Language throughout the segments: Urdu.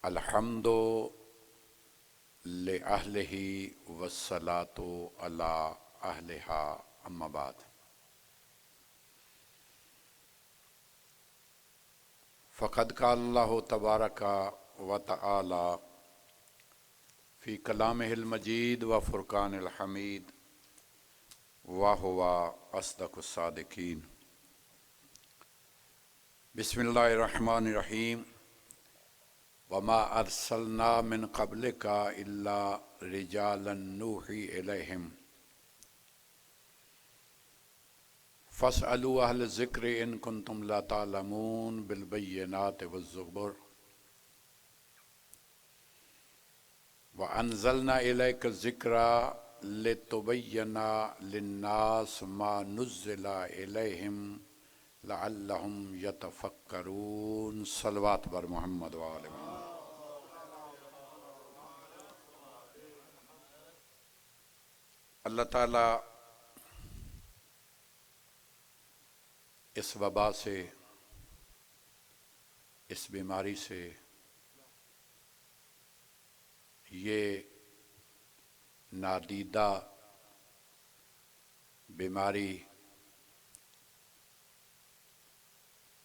الحمد لأہلہ والصلاۃ علی اہلہا اما بعد فقد قال اللہ تبارک و تعالی فی کلامہ المجید و فرقان الحمید وہو اصدق الصادقین۔ بسم اللہ الرحمن الرحیم۔ وما ارسلنا من قبلک الا رجالا نوحی الیہم فاسألوا اہل الذکر ان کنتم لا تعلمون بالبینات والزبر وانزلنا الیک الذکر لتبین للناس ما نزل الیہم لعلہم یتفکرون۔ صلوات بر محمد وآل محمد۔ اللہ تعالیٰ اس وبا سے، اس بیماری سے، یہ نادیدہ بیماری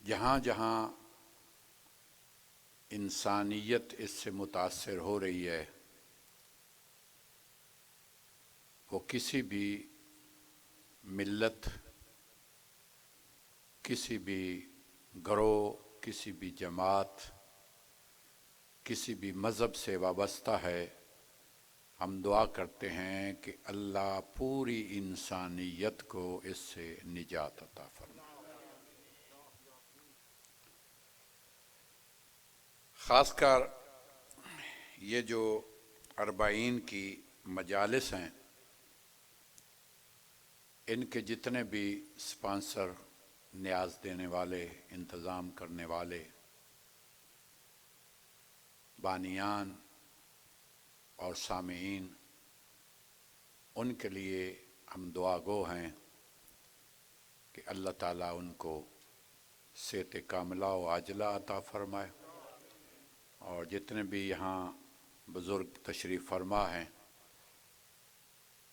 جہاں جہاں انسانیت اس سے متاثر ہو رہی ہے، وہ کسی بھی ملت، کسی بھی گروہ، کسی بھی جماعت، کسی بھی مذہب سے وابستہ ہے، ہم دعا کرتے ہیں کہ اللہ پوری انسانیت کو اس سے نجات عطا فرمائے۔ خاص کر یہ جو 40 کی مجالس ہیں، ان کے جتنے بھی سپانسر، نیاز دینے والے، انتظام کرنے والے، بانیان اور سامعین، ان کے لیے ہم دعا گو ہیں کہ اللہ تعالیٰ ان کو صحت کاملہ و عاجلہ عطا فرمائے، اور جتنے بھی یہاں بزرگ تشریف فرما ہیں،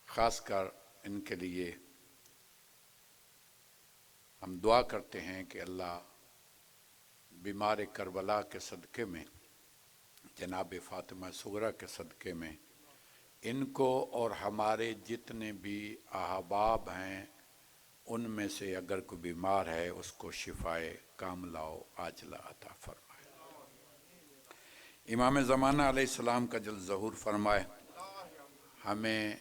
خاص کر ان کے لیے ہم دعا کرتے ہیں کہ اللہ بیمار کربلا کے صدقے میں، جناب فاطمہ صغریٰ کے صدقے میں، ان کو اور ہمارے جتنے بھی احباب ہیں ان میں سے اگر کوئی بیمار ہے اس کو شفائے کاملہ و عاجلہ عطا فرمائے۔ امام زمانہ علیہ السلام کا جل ظہور فرمائے، ہمیں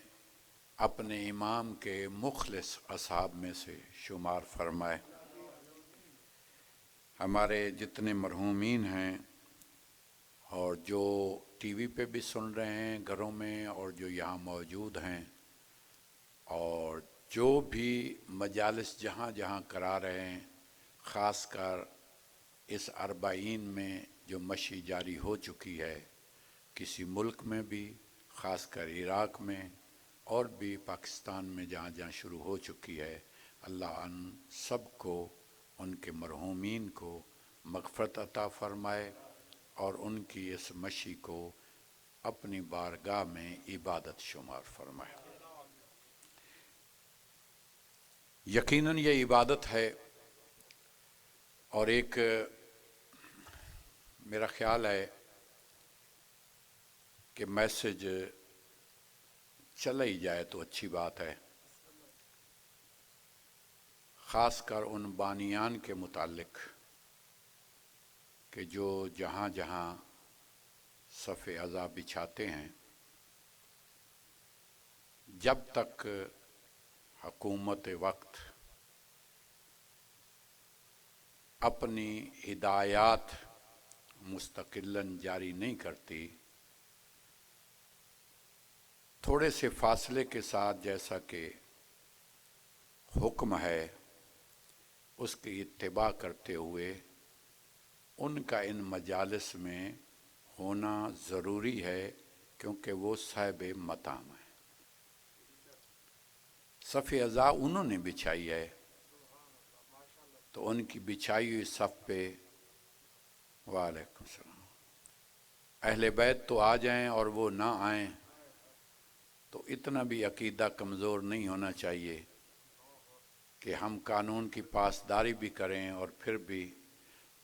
اپنے امام کے مخلص اصحاب میں سے شمار فرمائے۔ ہمارے جتنے مرحومین ہیں اور جو ٹی وی پہ بھی سن رہے ہیں گھروں میں، اور جو یہاں موجود ہیں، اور جو بھی مجالس جہاں جہاں کرا رہے ہیں، خاص کر اس 40 میں جو مشی جاری ہو چکی ہے، کسی ملک میں بھی، خاص کر عراق میں، اور بھی پاکستان میں جہاں جہاں شروع ہو چکی ہے، اللہ ان سب کو، ان کے مرحومین کو مغفرت عطا فرمائے، اور ان کی اس مشی کو اپنی بارگاہ میں عبادت شمار فرمائے۔ یقیناً یہ عبادت ہے، اور ایک میرا خیال ہے کہ میسج چلا ہی جائے تو اچھی بات ہے، خاص کر ان بانیان کے متعلق کہ جو جہاں جہاں صف عزا بچھاتے ہیں، جب تک حکومت وقت اپنی ہدایات مستقلاً جاری نہیں کرتی، تھوڑے سے فاصلے کے ساتھ جیسا کہ حکم ہے اس کی اتباع کرتے ہوئے ان کا ان مجالس میں ہونا ضروری ہے، کیونکہ وہ صاحب مقام ہے۔ صف عزا انہوں نے بچھائی ہے، تو ان کی بچھائی ہوئی صف پہ وعلیکم السلام اہل بیت تو آ جائیں اور وہ نہ آئیں تو اتنا بھی عقیدہ کمزور نہیں ہونا چاہیے کہ ہم قانون کی پاسداری بھی کریں اور پھر بھی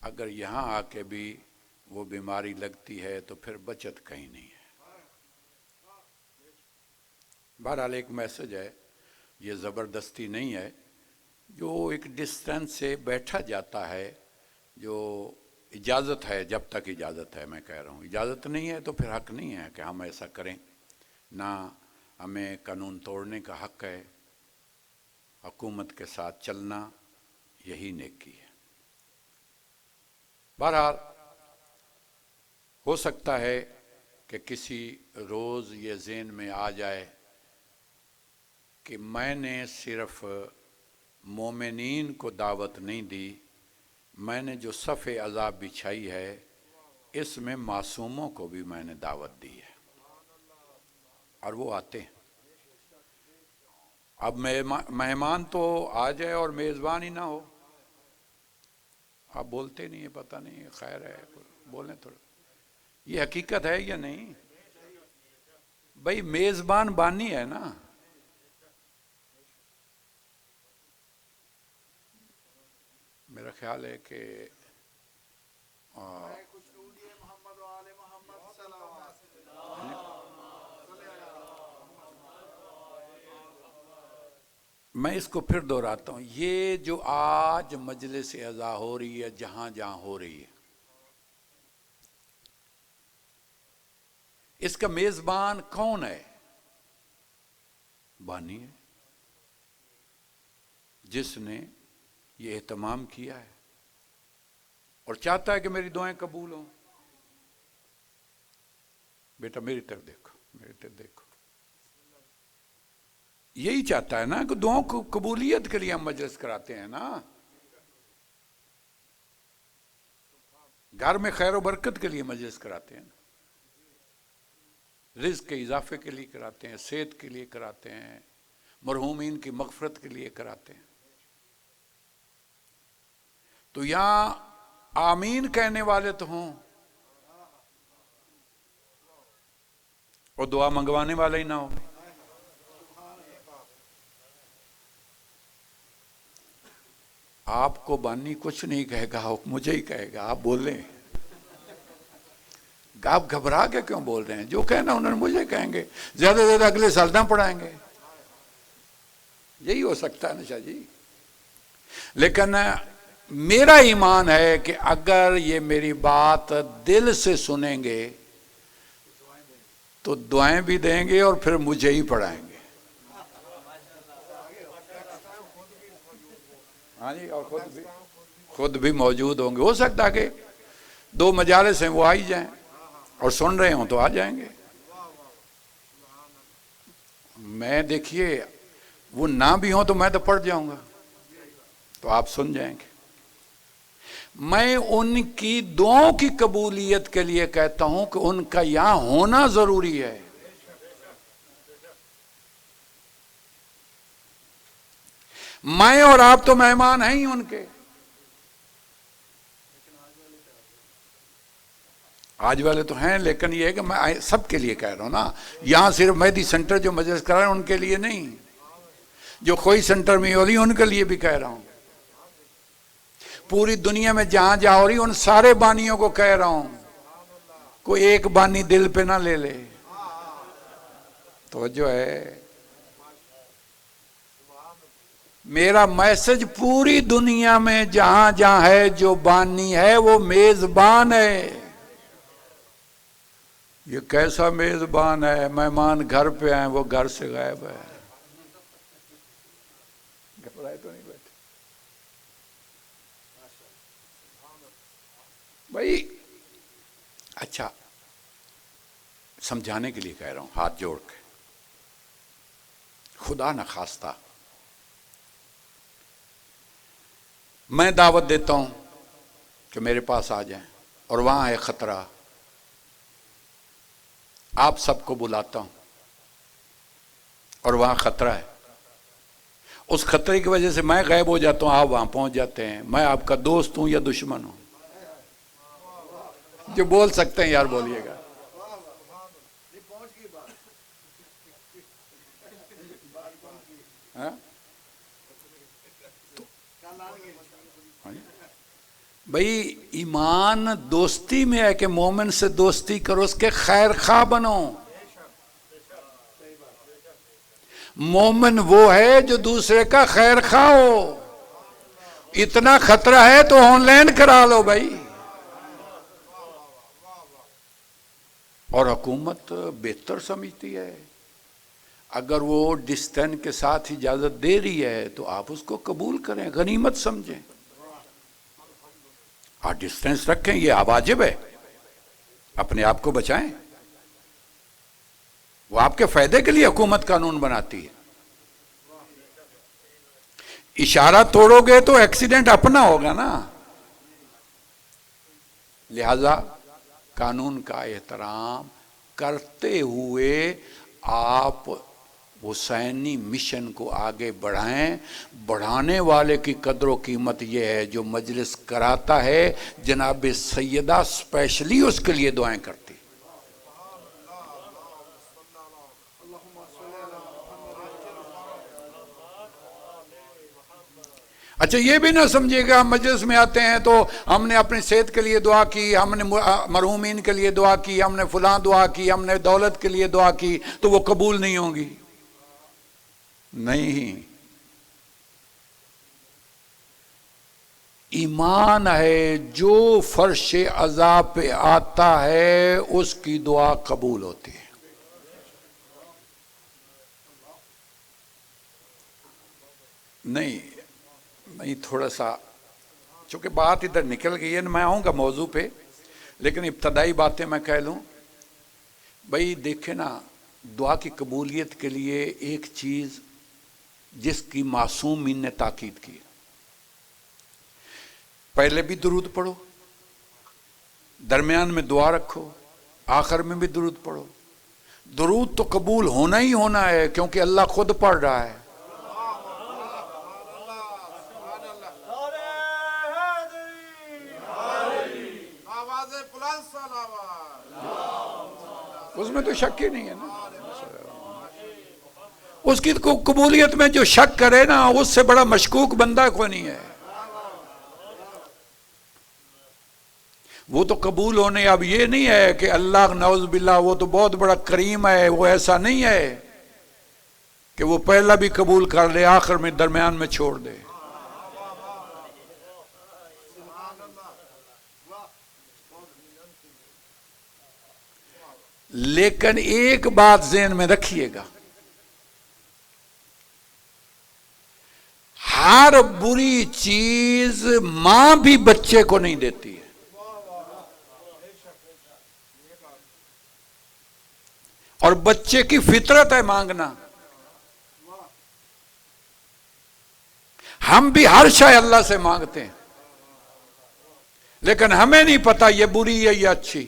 اگر یہاں آ کے بھی وہ بیماری لگتی ہے تو پھر بچت کہیں نہیں ہے۔ بہرحال ایک میسج ہے، یہ زبردستی نہیں ہے، جو ایک ڈسٹینس سے بیٹھا جاتا ہے، جو اجازت ہے، جب تک اجازت ہے، میں کہہ رہا ہوں اجازت نہیں ہے تو پھر حق نہیں ہے کہ ہم ایسا کریں، نہ ہمیں قانون توڑنے کا حق ہے، حکومت کے ساتھ چلنا یہی نیکی ہے۔ بہرحال ہو سکتا ہے کہ کسی روز یہ ذہن میں آ جائے کہ میں نے صرف مومنین کو دعوت نہیں دی، میں نے جو صف عذاب بچھائی ہے اس میں معصوموں کو بھی میں نے دعوت دی ہے، اور وہ آتے ہیں۔ اب مہمان تو آ جائے اور میزبان ہی نہ ہو، آپ بولتے نہیں ہیں، پتہ نہیں، خیر ہے، بولیں تھوڑا، یہ حقیقت ہے یا نہیں؟ بھئی میزبان بانی ہے نا، میرا خیال ہے کہ میں اس کو پھر دہراتا ہوں، یہ جو آج مجلس عزا ہو رہی ہے، جہاں جہاں ہو رہی ہے، اس کا میزبان کون ہے؟ بانی ہے، جس نے یہ اہتمام کیا ہے اور چاہتا ہے کہ میری دعائیں قبول ہوں۔ بیٹا میری طرف دیکھو، میری طرف دیکھو، یہی چاہتا ہے نا کہ دعاؤں کو قبولیت کے لیے ہم مجلس کراتے ہیں نا، گھر میں خیر و برکت کے لیے مجلس کراتے ہیں نا، رزق کے اضافے کے لیے کراتے ہیں، صحت کے لیے کراتے ہیں، مرحومین کی مغفرت کے لیے کراتے ہیں۔ تو یہاں آمین کہنے والے تو ہوں اور دعا منگوانے والا ہی نہ ہو۔ آپ کو بانی کچھ نہیں کہے گا، مجھے ہی کہے گا، آپ بول لیں، آپ گھبرا کے کیوں بول رہے ہیں؟ جو کہنا انہوں نے مجھے کہیں گے، زیادہ سے زیادہ اگلے سال نہ پڑھائیں گے، یہی ہو سکتا ہے نا شاہ جی۔ لیکن میرا ایمان ہے کہ اگر یہ میری بات دل سے سنیں گے تو دعائیں بھی دیں گے اور پھر مجھے ہی پڑھائیں گے۔ ہاں جی، اور خود بھی موجود ہوں گے، ہو سکتا کہ 2 مجالس ہیں وہ آ ہی جائیں اور سن رہے ہوں تو آ جائیں گے۔ میں دیکھیے وہ نہ بھی ہوں تو میں تو پڑھ جاؤں گا تو آپ سن جائیں گے۔ میں ان کی دعاؤں کی قبولیت کے لیے کہتا ہوں کہ ان کا یہاں ہونا ضروری ہے۔ میں اور آپ تو مہمان ہیں ہی ان کے۔ آج والے تو ہیں، لیکن یہ ہے کہ میں سب کے لیے کہہ رہا ہوں نا، یہاں صرف مہدی سینٹر جو مجلس کرا رہے ہیں ان کے لیے نہیں، جو کوئی سینٹر میں ہو رہی ان کے لیے بھی کہہ رہا ہوں، پوری دنیا میں جہاں جہاں ہو رہی ان سارے بانیوں کو کہہ رہا ہوں، کوئی ایک بانی دل پہ نہ لے لے۔ توجہ ہے، میرا میسج پوری دنیا میں جہاں جہاں ہے، جو بانی ہے وہ میزبان ہے۔ یہ کیسا میزبان ہے؟ مہمان گھر پہ آئے وہ گھر سے غائب ہے۔ گھبرائے تو نہیں بیٹھے بھائی؟ اچھا، سمجھانے کے لیے کہہ رہا ہوں ہاتھ جوڑ کے، خدا نہ خواستہ میں دعوت دیتا ہوں کہ میرے پاس آ جائیں اور وہاں ہے خطرہ، آپ سب کو بلاتا ہوں اور وہاں خطرہ ہے، اس خطرے کی وجہ سے میں غائب ہو جاتا ہوں، آپ وہاں پہنچ جاتے ہیں، میں آپ کا دوست ہوں یا دشمن ہوں؟ جو بول سکتے ہیں یار بولیے گا۔ بھئی ایمان دوستی میں ہے کہ مومن سے دوستی کرو، اس کے خیر خواہ بنو۔ مومن وہ ہے جو دوسرے کا خیر خواہ ہو۔ اتنا خطرہ ہے تو آن لائن کرا لو بھائی۔ اور حکومت بہتر سمجھتی ہے، اگر وہ ڈسٹینس کے ساتھ اجازت دے رہی ہے تو آپ اس کو قبول کریں، غنیمت سمجھیں۔ آپ ڈسٹینس رکھیں، یہ واجب ہے، اپنے آپ کو بچائیں۔ وہ آپ کے فائدے کے لیے حکومت قانون بناتی ہے۔ اشارہ توڑو گے تو ایکسیڈنٹ اپنا ہوگا نا۔ لہذا قانون کا احترام کرتے ہوئے آپ حسینی مشن کو آگے بڑھائیں۔ بڑھانے والے کی قدر و قیمت یہ ہے جو مجلس کراتا ہے، جناب سیدہ اسپیشلی اس کے لیے دعائیں کرتی۔ اچھا یہ بھی نہ سمجھے گا ہم مجلس میں آتے ہیں تو ہم نے اپنی صحت کے لیے دعا کی، ہم نے مرحومین کے لیے دعا کی، ہم نے فلاں دعا کی، ہم نے دولت کے لیے دعا کی تو وہ قبول نہیں ہوں گی۔ نہیں، ایمان ہے جو فرش عزا پہ آتا ہے اس کی دعا قبول ہوتی ہے۔ نہیں تھوڑا سا چونکہ بات ادھر نکل گئی ہے، میں آؤں گا موضوع پہ، لیکن ابتدائی باتیں میں کہہ لوں۔ بھئی دیکھیں نا، دعا کی قبولیت کے لیے ایک چیز جس کی معصومین نے تاکید کی، پہلے بھی درود پڑھو، درمیان میں دعا رکھو، آخر میں بھی درود پڑھو۔ درود تو قبول ہونا ہی ہونا ہے کیونکہ اللہ خود پڑھ رہا ہے۔ اس میں تو شک ہی نہیں ہے نا۔ اس کی قبولیت میں جو شک کرے نا اس سے بڑا مشکوک بندہ کوئی نہیں ہے۔ وہ تو قبول ہونے، اب یہ نہیں ہے کہ اللہ نعوذ باللہ وہ تو بہت بڑا کریم ہے، وہ ایسا نہیں ہے کہ وہ پہلا بھی قبول کر لے آخر میں درمیان میں چھوڑ دے۔ لیکن ایک بات ذہن میں رکھیے گا، ہر بری چیز ماں بھی بچے کو نہیں دیتی ہے۔ اور بچے کی فطرت ہے مانگنا۔ ہم بھی ہر شے اللہ سے مانگتے ہیں، لیکن ہمیں نہیں پتا یہ بری ہے یا اچھی۔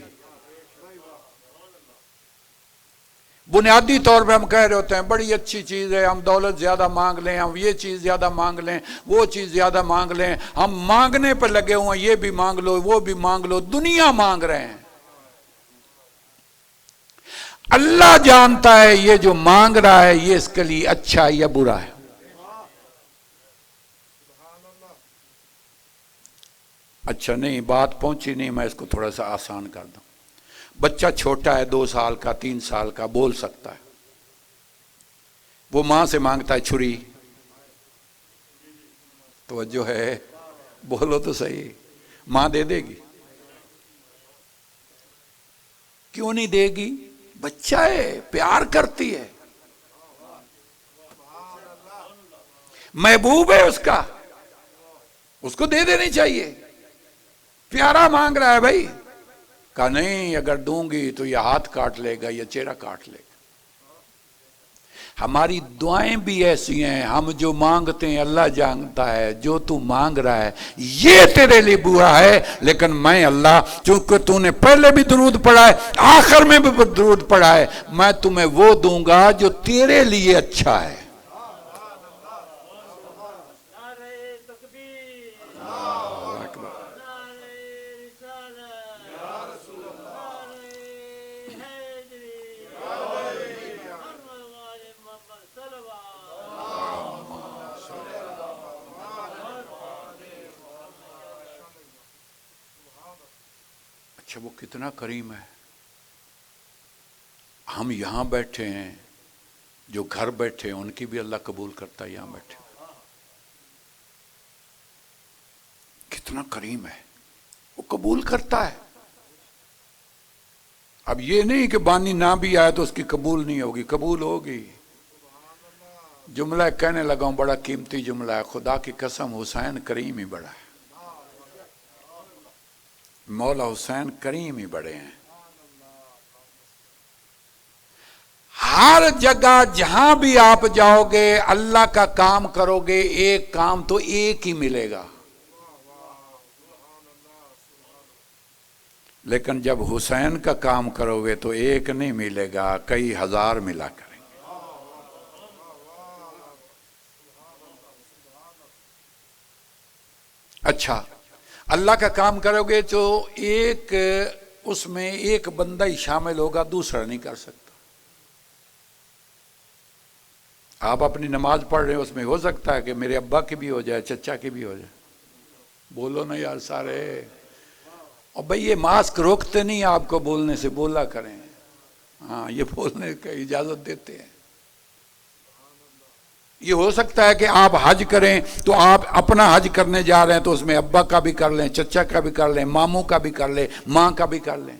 بنیادی طور پہ ہم کہہ رہے ہوتے ہیں بڑی اچھی چیز ہے، ہم دولت زیادہ مانگ لیں، ہم یہ چیز زیادہ مانگ لیں، وہ چیز زیادہ مانگ لیں، ہم مانگنے پر لگے ہوئے ہیں، یہ بھی مانگ لو وہ بھی مانگ لو، دنیا مانگ رہے ہیں۔ اللہ جانتا ہے یہ جو مانگ رہا ہے یہ اس کے لیے اچھا یا برا ہے۔ اچھا نہیں، بات پہنچی نہیں، میں اس کو تھوڑا سا آسان کر دوں۔ بچہ چھوٹا ہے، 2 سال کا 3 سال کا، بول سکتا ہے، وہ ماں سے مانگتا ہے چھری، توجہ ہے، بولو تو صحیح، ماں دے دے گی؟ کیوں نہیں دے گی؟ بچہ ہے، پیار کرتی ہے، محبوب ہے اس کا، اس کو دے دینی چاہیے۔ پیارا مانگ رہا ہے بھائی، کہا نہیں اگر دوں گی تو یہ ہاتھ کاٹ لے گا، یہ چہرہ کاٹ لے گا۔ ہماری دعائیں بھی ایسی ہیں، ہم جو مانگتے ہیں اللہ جانتا ہے، جو تو مانگ رہا ہے یہ تیرے لیے برا ہے، لیکن میں اللہ چونکہ تو نے پہلے بھی درود پڑھا ہے آخر میں بھی درود پڑھا ہے، میں تمہیں وہ دوں گا جو تیرے لیے اچھا ہے۔ اچھا وہ کتنا کریم ہے. ہم یہاں بیٹھے ہیں، جو گھر بیٹھے ہیں ان کی بھی اللہ قبول کرتا ہے. یہاں بیٹھے کتنا کریم ہے، وہ قبول کرتا ہے. اب یہ نہیں کہ بانی نہ بھی آئے تو اس کی قبول نہیں ہوگی، قبول ہوگی. جملہ کہنے لگا ہوں، بڑا قیمتی جملہ ہے. خدا کی قسم حسین کریم ہی بڑا ہے. مولا حسین کریم ہی بڑے ہیں. ہر جگہ جہاں بھی آپ جاؤ گے اللہ کا کام کرو گے، ایک کام تو ایک ہی ملے گا. لیکن جب حسین کا کام کرو گے تو ایک نہیں ملے گا، کئی ہزار ملا کریں گے. اچھا اللہ کا کام کرو گے تو ایک اس میں ایک بندہ ہی شامل ہوگا، دوسرا نہیں کر سکتا. آپ اپنی نماز پڑھ رہے ہیں، اس میں ہو سکتا ہے کہ میرے ابا کی بھی ہو جائے، چچا کی بھی ہو جائے. بولو نا یار سارے. اور بھئی یہ ماسک روکتے نہیں آپ کو بولنے سے، بولا کریں. ہاں یہ بولنے کا اجازت دیتے ہیں. یہ ہو سکتا ہے کہ آپ حج کریں تو آپ اپنا حج کرنے جا رہے ہیں تو اس میں ابا کا بھی کر لیں، چچا کا بھی کر لیں، ماموں کا بھی کر لیں، ماں کا بھی کر لیں.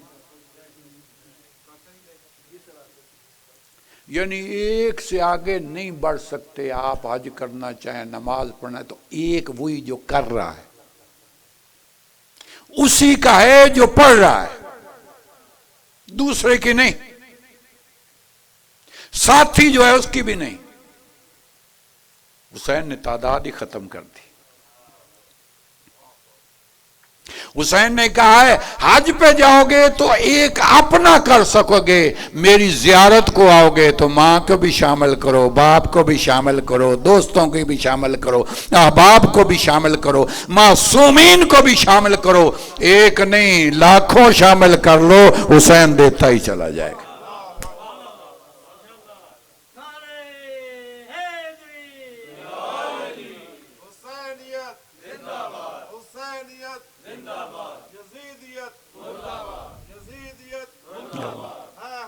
یعنی ایک سے آگے نہیں بڑھ سکتے. آپ حج کرنا چاہیں، نماز پڑھنا ہے تو ایک وہی جو کر رہا ہے اسی کا ہے جو پڑھ رہا ہے، دوسرے کی نہیں. ساتھی جو ہے اس کی بھی نہیں. حسین نے تعداد ہی ختم کر دی. حسین نے کہا ہے حج پہ جاؤ گے تو ایک اپنا کر سکو گے، میری زیارت کو آؤ گے تو ماں کو بھی شامل کرو، باپ کو بھی شامل کرو، دوستوں کو بھی شامل کرو، احباب کو بھی شامل کرو، معصومین کو بھی شامل کرو. ایک نہیں لاکھوں شامل کر لو، حسین دیتا ہی چلا جائے گا.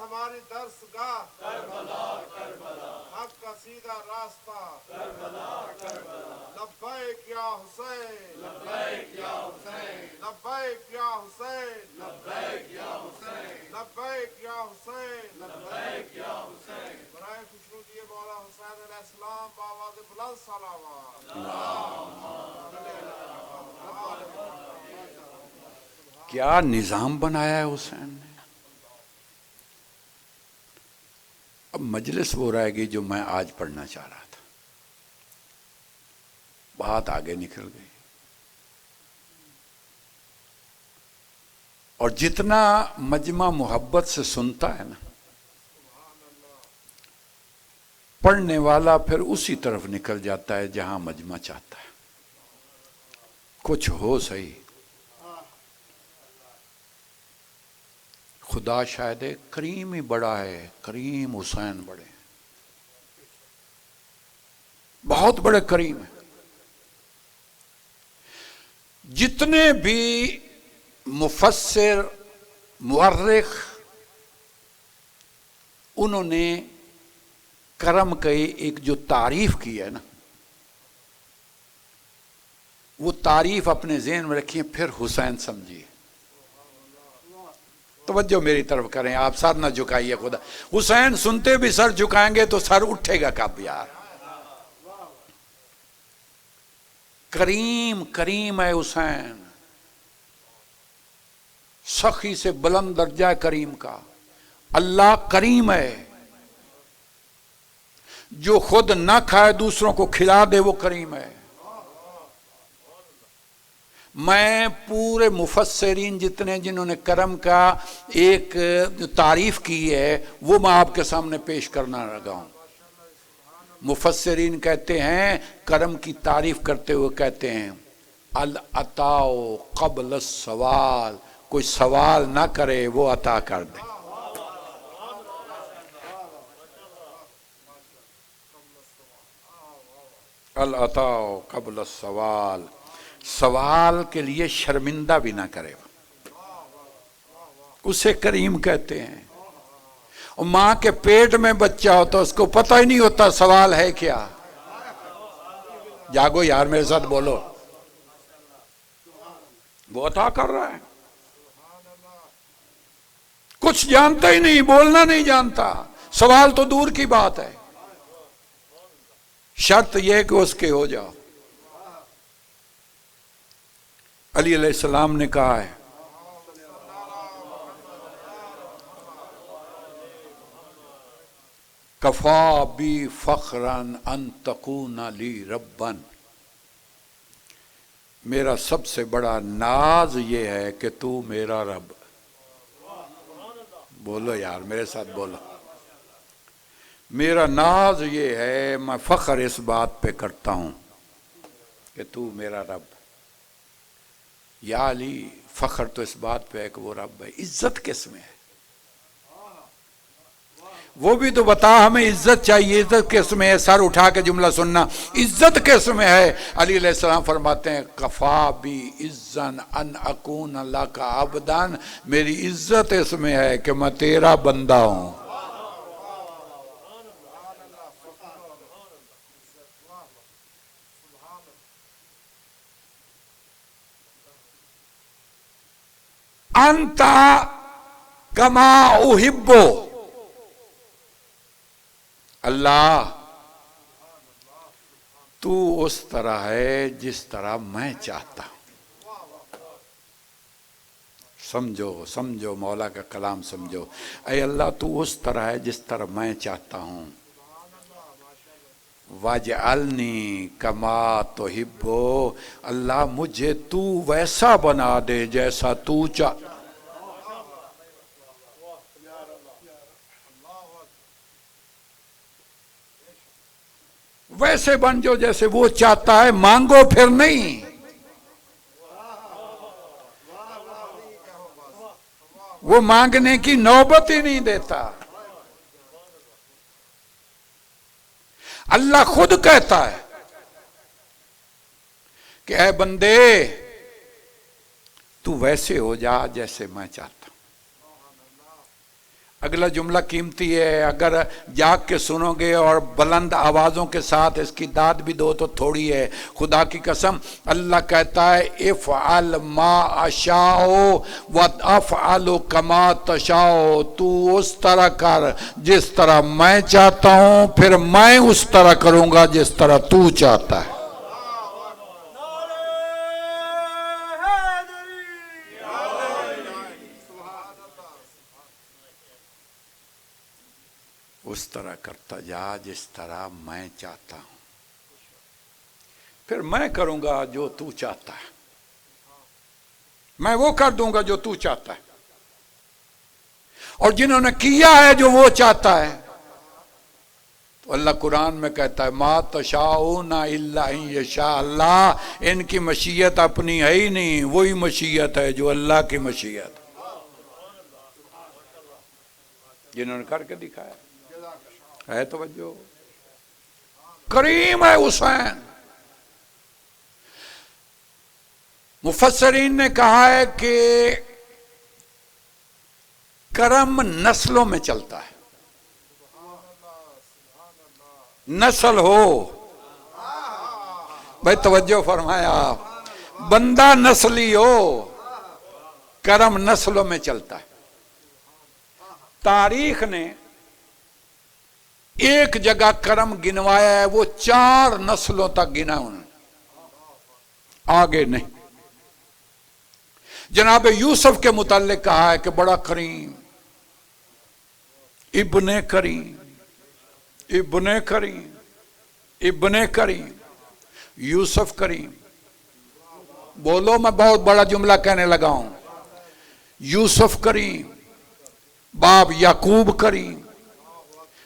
ہماری درس گاہ کربلا، حق کا سیدھا راستہ کربلا. لبیک یا حسین، لبیک یا حسین، لبیک یا حسین، لبیک یا حسین، لبیک یا حسین، لبیک یا حسین. برائے خوشنو دیے مولا حسین علیہ السلام بآواز بلند صلوات. کیا نظام بنایا ہے حسین نے. اب مجلس وہ رہے گی جو میں آج پڑھنا چاہ رہا تھا. بات آگے نکل گئی. اور جتنا مجمع محبت سے سنتا ہے نا، پڑھنے والا پھر اسی طرف نکل جاتا ہے جہاں مجمع چاہتا ہے. کچھ ہو صحیح، خدا شاید کریم ہی بڑا ہے. کریم حسین بڑے ہیں، بہت بڑے کریم ہیں. جتنے بھی مفسر مورخ انہوں نے کرم کی ایک جو تعریف کی ہے نا، وہ تعریف اپنے ذہن میں رکھیے، پھر حسین سمجھیے. توجہ میری طرف کریں، آپ سر نہ جھکائیے. خدا حسین سنتے بھی سر جھکائیں گے تو سر اٹھے گا کب یار. کریم کریم ہے حسین، سخی سے بلند درجہ ہے کریم کا. اللہ کریم ہے، جو خود نہ کھائے دوسروں کو کھلا دے وہ کریم ہے. میں پورے مفسرین جتنے جنہوں نے کرم کا ایک تعریف کی ہے وہ میں آپ کے سامنے پیش کرنا لگا ہوں. مفسرین کہتے ہیں، کرم کی تعریف کرتے ہوئے کہتے ہیں العطاء قبل السوال. کوئی سوال نہ کرے وہ عطا کر دے. العطاء قبل السوال، سوال کے لیے شرمندہ بھی نہ کرے. اسے کریم کہتے ہیں. اور ماں کے پیٹ میں بچہ ہوتا اس کو پتہ ہی نہیں ہوتا سوال ہے کیا. جاگو یار میرے ساتھ بولو. وہ عطا کر رہا ہے. کچھ جانتا ہی نہیں, بولنا نہیں جانتا, سوال تو دور کی بات ہے. شرط یہ کہ اس کے ہو جاؤ. علی علیہ السلام نے کہا ہے کفا بی فخرن ان تکون لی ربن. میرا سب سے بڑا ناز یہ ہے کہ تو میرا رب. بولو یار میرے ساتھ بولو. میرا ناز یہ ہے, میں فخر اس بات پہ کرتا ہوں کہ تو میرا رب. یا علی فخر تو اس بات پہ ہے کہ وہ رب ہے. عزت کس میں ہے وہ بھی تو بتا. ہمیں عزت چاہیے, عزت کس میں ہے؟ سر اٹھا کے جملہ سننا, عزت کس میں ہے؟ علی علیہ السلام فرماتے ہیں کفا بی عزن ان اکون لک عبدا. میری عزت اس میں ہے کہ میں تیرا بندہ ہوں. انت کما احبو. اللہ تو اس طرح ہے جس طرح میں چاہتا ہوں. سمجھو مولا کا کلام سمجھو. اے اللہ تو اس طرح ہے جس طرح میں چاہتا ہوں. واجعلنی کما تحب. اللہ مجھے تو ویسا بنا دے جیسا تو چاہتا. ویسے بن جو جیسے وہ چاہتا ہے. مانگو پھر نہیں. وہ مانگنے کی نوبت ہی نہیں دیتا. اللہ خود کہتا ہے کہ اے بندے تو ویسے ہو جا جیسے میں چاہتا ہوں. اگلا جملہ قیمتی ہے, اگر جاگ کے سنو گے اور بلند آوازوں کے ساتھ اس کی داد بھی دو تو تھوڑی ہے. خدا کی قسم اللہ کہتا ہے افعل ما اشاء وافعل کما تشاء. تو اس طرح کر جس طرح میں چاہتا ہوں, پھر میں اس طرح کروں گا جس طرح تو چاہتا ہے. اس طرح کرتا جا جس طرح میں چاہتا ہوں, پھر میں کروں گا جو تو چاہتا ہے. میں وہ کر دوں گا جو تو چاہتا ہے. اور جنہوں نے کیا ہے جو وہ چاہتا ہے, تو اللہ قرآن میں کہتا ہے ما تشاءون الا ان یشاء اللہ. ان کی مشیت اپنی ہے ہی نہیں, وہی مشیت ہے جو اللہ کی مشیت جنہوں نے کر کے دکھایا ہے. توجہ, کریم ہے حسین. مفسرین نے کہا ہے کہ کرم نسلوں میں چلتا ہے. نسل ہو بھائی, توجہ فرمایا, بندہ نسلی ہو, کرم نسلوں میں چلتا ہے. تاریخ نے ایک جگہ کرم گنوایا ہے, وہ 4 نسلوں تک گنا انہوں نے, آگے نہیں. جناب یوسف کے متعلق کہا ہے کہ بڑا کریم, ابن کریم, ابن کریم, ابن کریم, یوسف کریم. بولو, میں بہت بڑا جملہ کہنے لگا ہوں. یوسف کریم, باپ یعقوب کریم,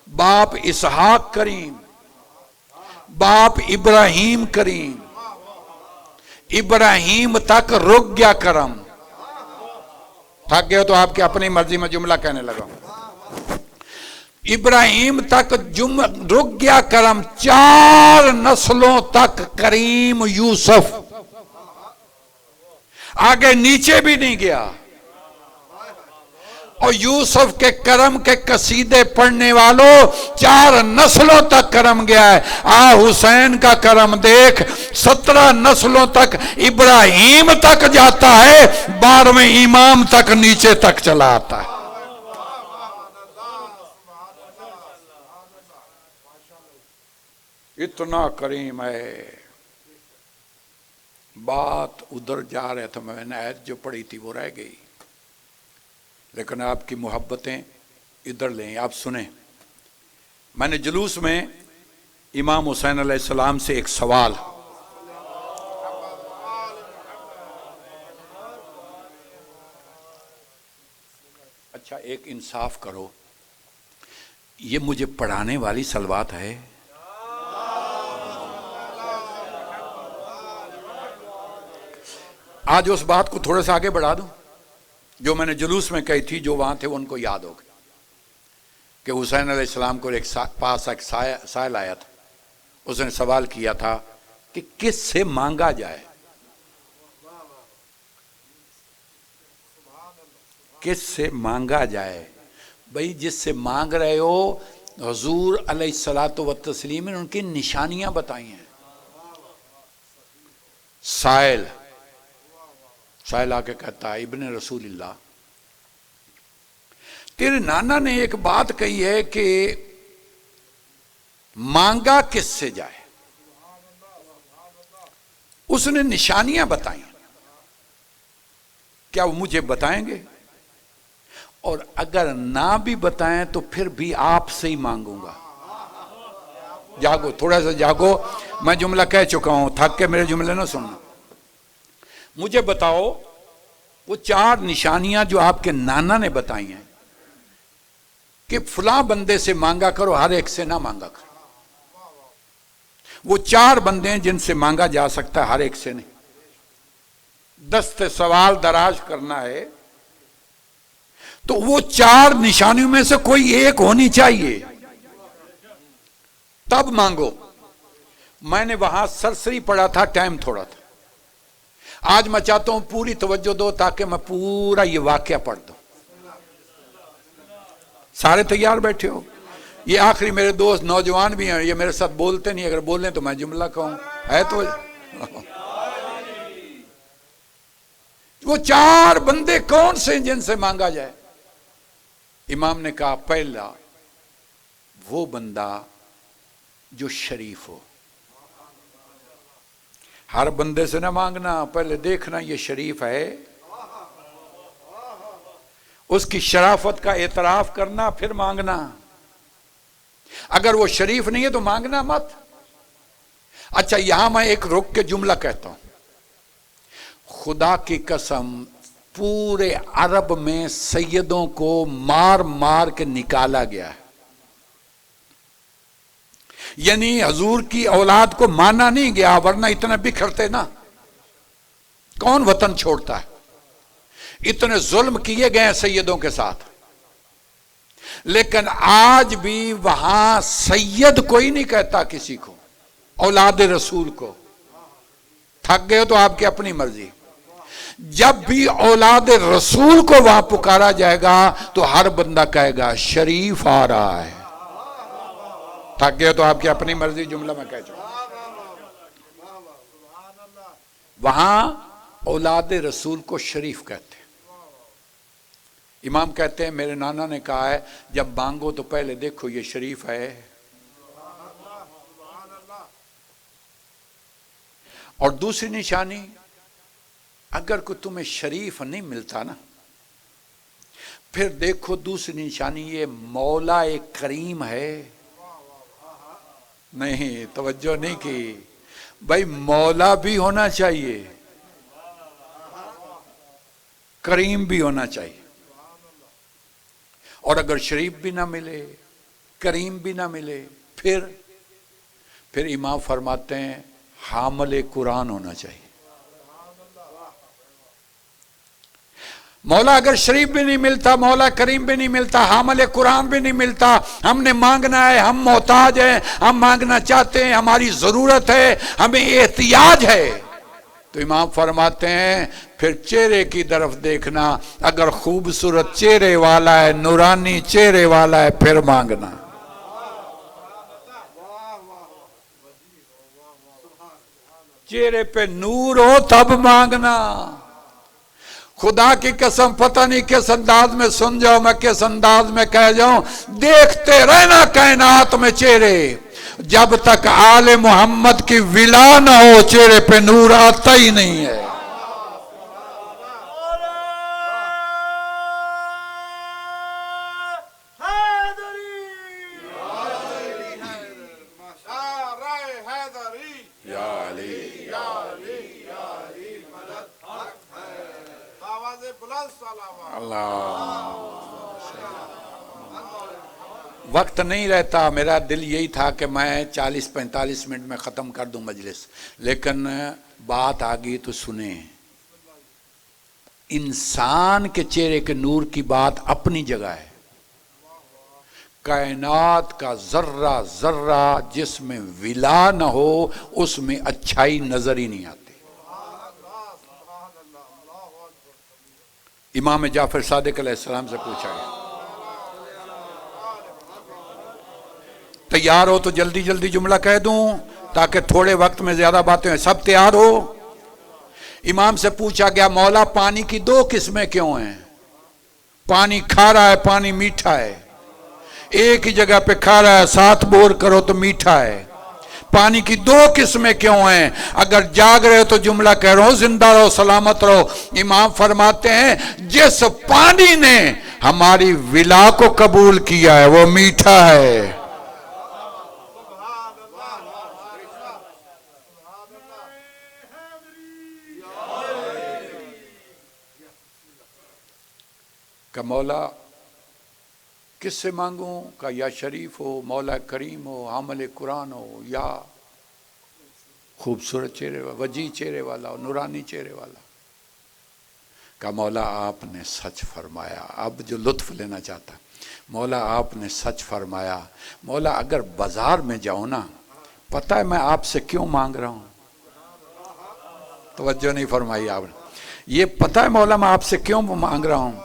باپ اسحاق کریم, باپ ابراہیم کریم. ابراہیم تک رک گیا کرم. تھک گئے تو آپ کی اپنی مرضی میں جملہ کہنے لگا. ابراہیم تک رک گیا کرم. 4 نسلوں تک کریم یوسف, آگے نیچے بھی نہیں گیا. اور یوسف کے کرم کے قصیدے پڑھنے والوں 4 نسلوں تک کرم گیا ہے. حسین کا کرم دیکھ، 17 نسلوں تک ابراہیم تک جاتا ہے، 12ویں امام تک نیچے تک چلا آتا ہے. اتنا کریم ہے. بات ادھر جا رہے تھے، میں نے آیت جو پڑھی تھی وہ رہ گئی، لیکن آپ کی محبتیں ادھر لیں. آپ سنیں، میں نے جلوس میں امام حسین علیہ السلام سے ایک سوال، اچھا ایک انصاف کرو، یہ مجھے پڑھانے والی صلوات ہے؟ آج اس بات کو تھوڑے سے آگے بڑھا دوں جو میں نے جلوس میں کہی تھی. جو وہاں تھے ان کو یاد ہوگا کہ حسین علیہ السلام کو پاس ایک سائل آیا تھا. اس نے سوال کیا تھا کہ کس سے مانگا جائے، کس سے مانگا جائے. بھئی جس سے مانگ رہے ہو حضور علیہ الصلوۃ والتسلیم نے ان کی نشانیاں بتائی ہیں. سائل آ کے کہتا ہے ابن رسول اللہ، تیرے نانا نے ایک بات کہی ہے کہ مانگا کس سے جائے. اس نے نشانیاں بتائیں، کیا وہ مجھے بتائیں گے؟ اور اگر نہ بھی بتائیں تو پھر بھی آپ سے ہی مانگوں گا. جاگو، تھوڑا سا جاگو، میں جملہ کہہ چکا ہوں، تھک کے میرے جملے نہ سننا. مجھے بتاؤ وہ 4 نشانیاں جو آپ کے نانا نے بتائی ہیں کہ فلاں بندے سے مانگا کرو، ہر ایک سے نہ مانگا کرو. وہ 4 بندے ہیں جن سے مانگا جا سکتا ہے، ہر ایک سے نہیں. دست سوال دراز کرنا ہے تو وہ 4 نشانیوں میں سے کوئی ایک ہونی چاہیے، تب مانگو. میں نے وہاں سرسری پڑھا تھا، ٹائم تھوڑا تھا. آج میں چاہتا ہوں پوری توجہ دو تاکہ میں پورا یہ واقعہ پڑھ دوں. سارے تیار بیٹھے ہو؟ یہ آخری میرے دوست نوجوان بھی ہیں، یہ میرے ساتھ بولتے نہیں، اگر بولیں تو میں جملہ کہوں ہے تو. وہ 4 بندے کون سے جن سے مانگا جائے؟ امام نے کہا پہلا وہ بندہ جو شریف ہو. ہر بندے سے نہ مانگنا، پہلے دیکھنا یہ شریف ہے، اس کی شرافت کا اعتراف کرنا پھر مانگنا. اگر وہ شریف نہیں ہے تو مانگنا مت. اچھا یہاں میں ایک رک کے جملہ کہتا ہوں. خدا کی قسم پورے عرب میں سیدوں کو مار مار کے نکالا گیا ہے. یعنی حضور کی اولاد کو مانا نہیں گیا، ورنہ اتنا بکھرتے نا. کون وطن چھوڑتا ہے؟ اتنے ظلم کیے گئے ہیں سیدوں کے ساتھ، لیکن آج بھی وہاں سید کوئی نہیں کہتا کسی کو، اولاد رسول کو. تھک گئے تو آپ کی اپنی مرضی. جب بھی اولاد رسول کو وہاں پکارا جائے گا تو ہر بندہ کہے گا شریف آ رہا ہے. تھک گئے تو آپ کی اپنی مرضی، جملہ میں کہہ چکا. وہاں اولاد رسول کو شریف کہتے ہیں. امام کہتے ہیں میرے نانا نے کہا ہے جب مانگو تو پہلے دیکھو یہ شریف ہے. اور دوسری نشانی، اگر کوئی تمہیں شریف نہیں ملتا نا، پھر دیکھو دوسری نشانی یہ مولا کریم ہے. نہیں توجہ نہیں کی بھائی، مولا بھی ہونا چاہیے، کریم بھی ہونا چاہیے. اور اگر شریف بھی نہ ملے، کریم بھی نہ ملے، پھر امام فرماتے ہیں حامل قرآن ہونا چاہیے. مولا اگر شریف بھی نہیں ملتا، مولا کریم بھی نہیں ملتا، حامل قرآن بھی نہیں ملتا، ہم نے مانگنا ہے، ہم محتاج ہیں، ہم مانگنا چاہتے ہیں، ہماری ضرورت ہے، ہمیں احتیاج ہے، تو امام فرماتے ہیں پھر چہرے کی طرف دیکھنا، اگر خوبصورت چہرے والا ہے، نورانی چہرے والا ہے، پھر مانگنا۔ چہرے پہ نور ہو تب مانگنا۔ خدا کی قسم پتہ نہیں کس انداز میں سن جاؤ، میں کس انداز میں کہہ جاؤں، دیکھتے رہنا کائنات میں چہرے، جب تک آل محمد کی ولا نہ ہو چہرے پہ نور آتا ہی نہیں ہے۔ وقت نہیں رہتا، میرا دل یہی تھا کہ میں 40-45 منٹ میں ختم کر دوں مجلس، لیکن بات آ گئی تو سنیں۔ انسان کے چہرے کے نور کی بات اپنی جگہ ہے، کائنات کا ذرہ ذرہ جس میں ولا نہ ہو اس میں اچھائی نظر ہی نہیں آتی۔ امام جعفر صادق علیہ السلام سے پوچھا گیا، تیار ہو تو جلدی جلدی جملہ کہہ دوں تاکہ تھوڑے وقت میں زیادہ باتیں ہیں، سب تیار ہو؟ امام سے پوچھا گیا مولا پانی کی 2 قسمیں کیوں ہیں؟ پانی کھارا ہے، پانی میٹھا ہے، ایک ہی جگہ پہ کھارا ہے، 7 بور کرو تو میٹھا ہے، پانی کی 2 قسمیں کیوں ہیں؟ اگر جاگ رہے ہو تو جملہ کہہ رہا ہوں، زندہ رہو سلامت رہو۔ امام فرماتے ہیں جس پانی نے ہماری ولا کو قبول کیا ہے وہ میٹھا ہے۔ کہ مولا کس سے مانگوں؟ کہ یا شریف ہو، مولا کریم ہو، حامل قرآن ہو، یا خوبصورت چہرے والا، وجیح چہرے والا ہو، نورانی چہرے والا۔ کہ مولا آپ نے سچ فرمایا۔ اب جو لطف لینا چاہتا، مولا آپ نے سچ فرمایا۔ مولا اگر بازار میں جاؤں نا، پتہ ہے میں آپ سے کیوں مانگ رہا ہوں؟ توجہ نہیں فرمائی آپ نے۔ یہ پتہ ہے مولا میں آپ سے کیوں مانگ رہا ہوں؟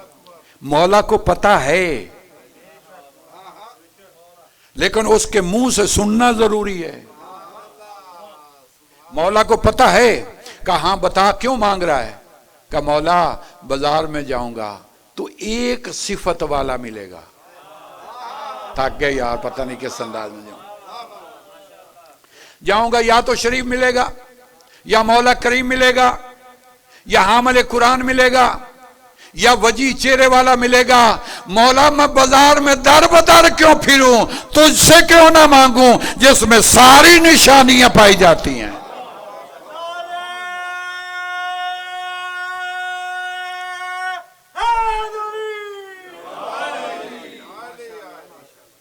مولا کو پتہ ہے، لیکن اس کے منہ سے سننا ضروری ہے۔ مولا کو پتہ ہے کہ ہاں بتا کیوں مانگ رہا ہے؟ کہ مولا بازار میں جاؤں گا تو ایک صفت والا ملے گا، تھک گئے یار پتہ نہیں کس انداز میں جاؤں گا، یا تو شریف ملے گا، یا مولا کریم ملے گا، یا حامل قرآن ملے گا، یا وجیح چہرے والا ملے گا۔ مولا میں بازار میں در بدر کیوں پھروں؟ تجھ سے کیوں نہ مانگوں جس میں ساری نشانیاں پائی جاتی ہیں؟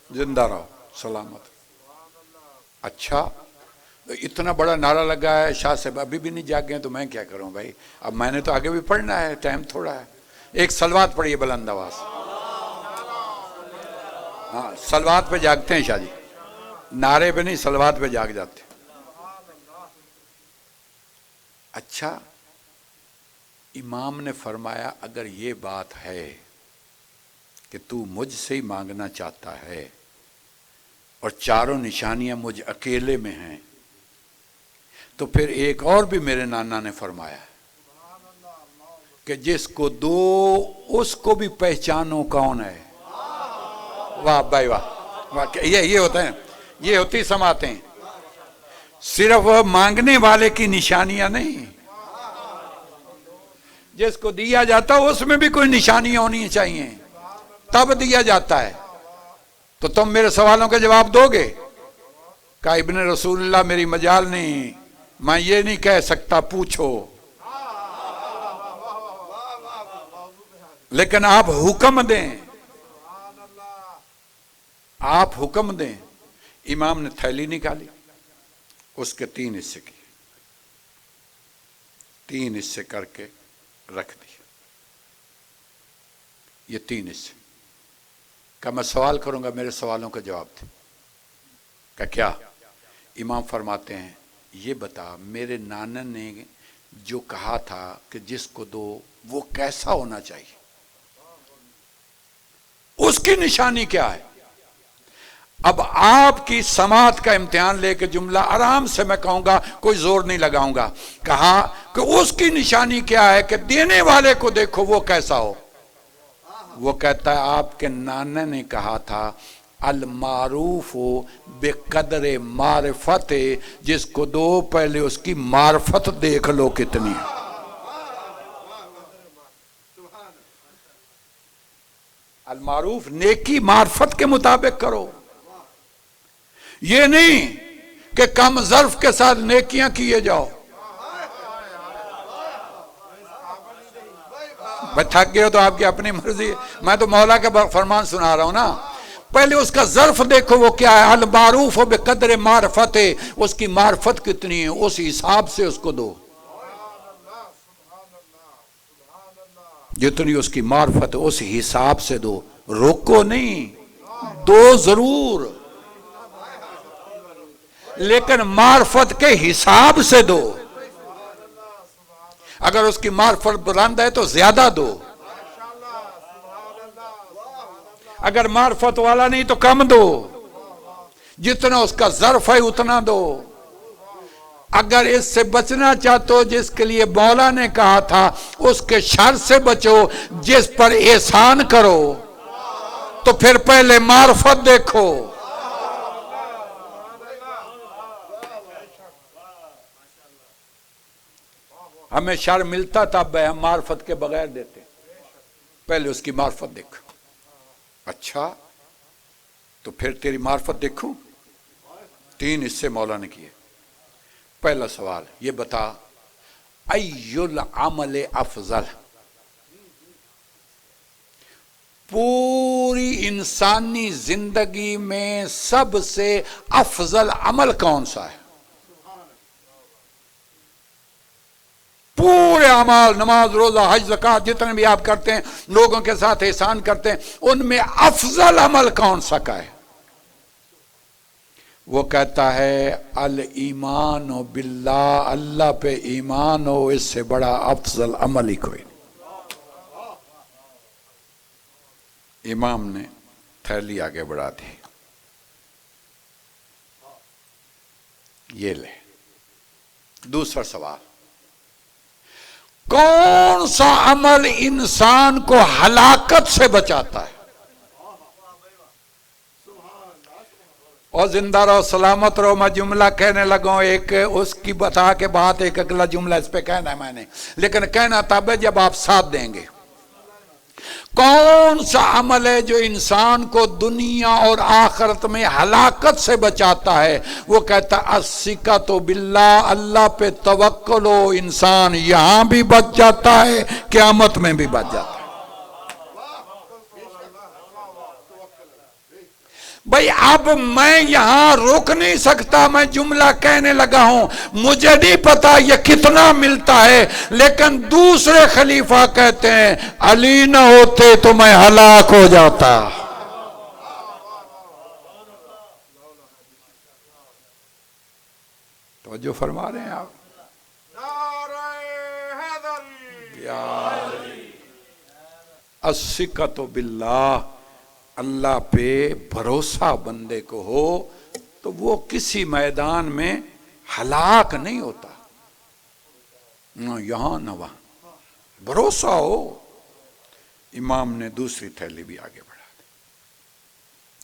زندہ رہو سلامت۔ اچھا اتنا بڑا نعرہ لگا ہے، شاہ صاحب ابھی بھی نہیں جاگے ہیں تو میں کیا کروں بھائی؟ اب میں نے تو آگے بھی پڑھنا ہے، ٹائم تھوڑا ہے۔ ایک صلوات پڑھیے بلند آواز۔ ہاں صلوات پہ جاگتے ہیں شاہ جی، نعرے پہ نہیں، صلوات پہ جاگ جاتے۔ اچھا امام نے فرمایا اگر یہ بات ہے کہ تو مجھ سے ہی مانگنا چاہتا ہے اور چاروں نشانیاں مجھ اکیلے میں ہیں، تو پھر ایک اور بھی میرے نانا نے فرمایا کہ جس کو دو اس کو بھی پہچانو کون ہے۔ واہ بھائی واہ، یہ ہوتا ہے، یہ ہوتی سماعتیں، صرف مانگنے والے کی نشانیاں نہیں، جس کو دیا جاتا اس میں بھی کوئی نشانیاں ہونی چاہیے تب دیا جاتا ہے۔ تو تم میرے سوالوں کے جواب دو گے؟ کہا ابن رسول اللہ میری مجال نہیں، میں یہ نہیں کہہ سکتا، پوچھو۔ لیکن آپ حکم دیں، آپ حکم دیں۔ امام نے تھیلی نکالی، اس کے 3 حصے کی، 3 حصے کر کے رکھ دی، یہ 3 حصے۔ کہ میں سوال کروں گا، میرے سوالوں کا جواب دیں۔ کہ کیا؟ امام فرماتے ہیں یہ بتا میرے نانا نے جو کہا تھا کہ جس کو دو وہ کیسا ہونا چاہیے، اس کی نشانی کیا ہے؟ اب آپ کی سماعت کا امتحان لے کے جملہ آرام سے میں کہوں گا، کوئی زور نہیں لگاؤں گا. کہا کہ اس کی نشانی کیا ہے کہ دینے والے کو دیکھو وہ کیسا ہو. وہ کہتا ہے آپ کے نانا نے کہا تھا المعروف بقدر معرفت، جس کو دو پہلے اس کی معرفت دیکھ لو کتنی ہے. المعروف نیکی معرفت کے مطابق کرو، یہ نہیں کہ کم ظرف کے ساتھ نیکیاں کیے جاؤ. میں تھک گئے ہو تو آپ کی اپنی مرضی، میں تو مولا کا فرمان سنا رہا ہوں نا. پہلے اس کا ظرف دیکھو وہ کیا ہے. المعروف بقدر معرفت، اس کی معرفت کتنی ہے اس حساب سے اس کو دو. جتنی اس کی معرفت اس حساب سے دو، روکو نہیں، دو ضرور، لیکن معرفت کے حساب سے دو. اگر اس کی معرفت بلند ہے تو زیادہ دو، اگر معرفت والا نہیں تو کم دو. جتنا اس کا ظرف ہے اتنا دو. اگر اس سے بچنا چاہتے ہو جس کے لیے مولا نے کہا تھا اس کے شر سے بچو جس پر احسان کرو، تو پھر پہلے معرفت دیکھو. ہمیں شر ملتا تھا ہم معرفت کے بغیر دیتے. پہلے اس کی معرفت دیکھو. اچھا تو پھر تیری معرفت دیکھوں. 3 حصے مولا نے کیے. پہلا سوال یہ بتا ای العمل افضل، پوری انسانی زندگی میں سب سے افضل عمل کون سا ہے؟ پورے اعمال، نماز، روزہ، حج، زکوٰۃ جتنے بھی آپ کرتے ہیں، لوگوں کے ساتھ احسان کرتے ہیں، ان میں افضل عمل کون سا کا ہے؟ وہ کہتا ہے الایمان باللہ، اللہ پہ ایمان ہو، اس سے بڑا افضل عمل ہی کوئی نہیں. امام نے تھیلی آگے بڑھا دی. یہ لے. دوسرا سوال، کون سا عمل انسان کو ہلاکت سے بچاتا ہے؟ اور زندہ رہو، سلامت رہو. میں جملہ کہنے لگا ایک اس کی بتا کے بات، ایک اگلا جملہ اس پہ کہنا ہے میں نے، لیکن کہنا تب ہے جب آپ ساتھ دیں گے. کون سا عمل ہے جو انسان کو دنیا اور آخرت میں ہلاکت سے بچاتا ہے؟ وہ کہتا ہے الثقۃ باللہ، اللہ پہ توکل ہو، انسان یہاں بھی بچ جاتا ہے، قیامت میں بھی بچ جاتا ہے. بھئی اب میں یہاں روک نہیں سکتا، میں جملہ کہنے لگا ہوں، مجھے نہیں پتا یہ کتنا ملتا ہے، لیکن دوسرے خلیفہ کہتے ہیں علی نہ ہوتے تو میں ہلاک ہو جاتا. توجہ فرما رہے ہیں آپ؟ الثقۃ باللہ، اللہ پہ بھروسہ بندے کو ہو تو وہ کسی میدان میں ہلاک نہیں ہوتا، نہ یہاں نہ وہاں، بھروسہ ہو. امام نے دوسری تھیلی بھی آگے بڑھا دی.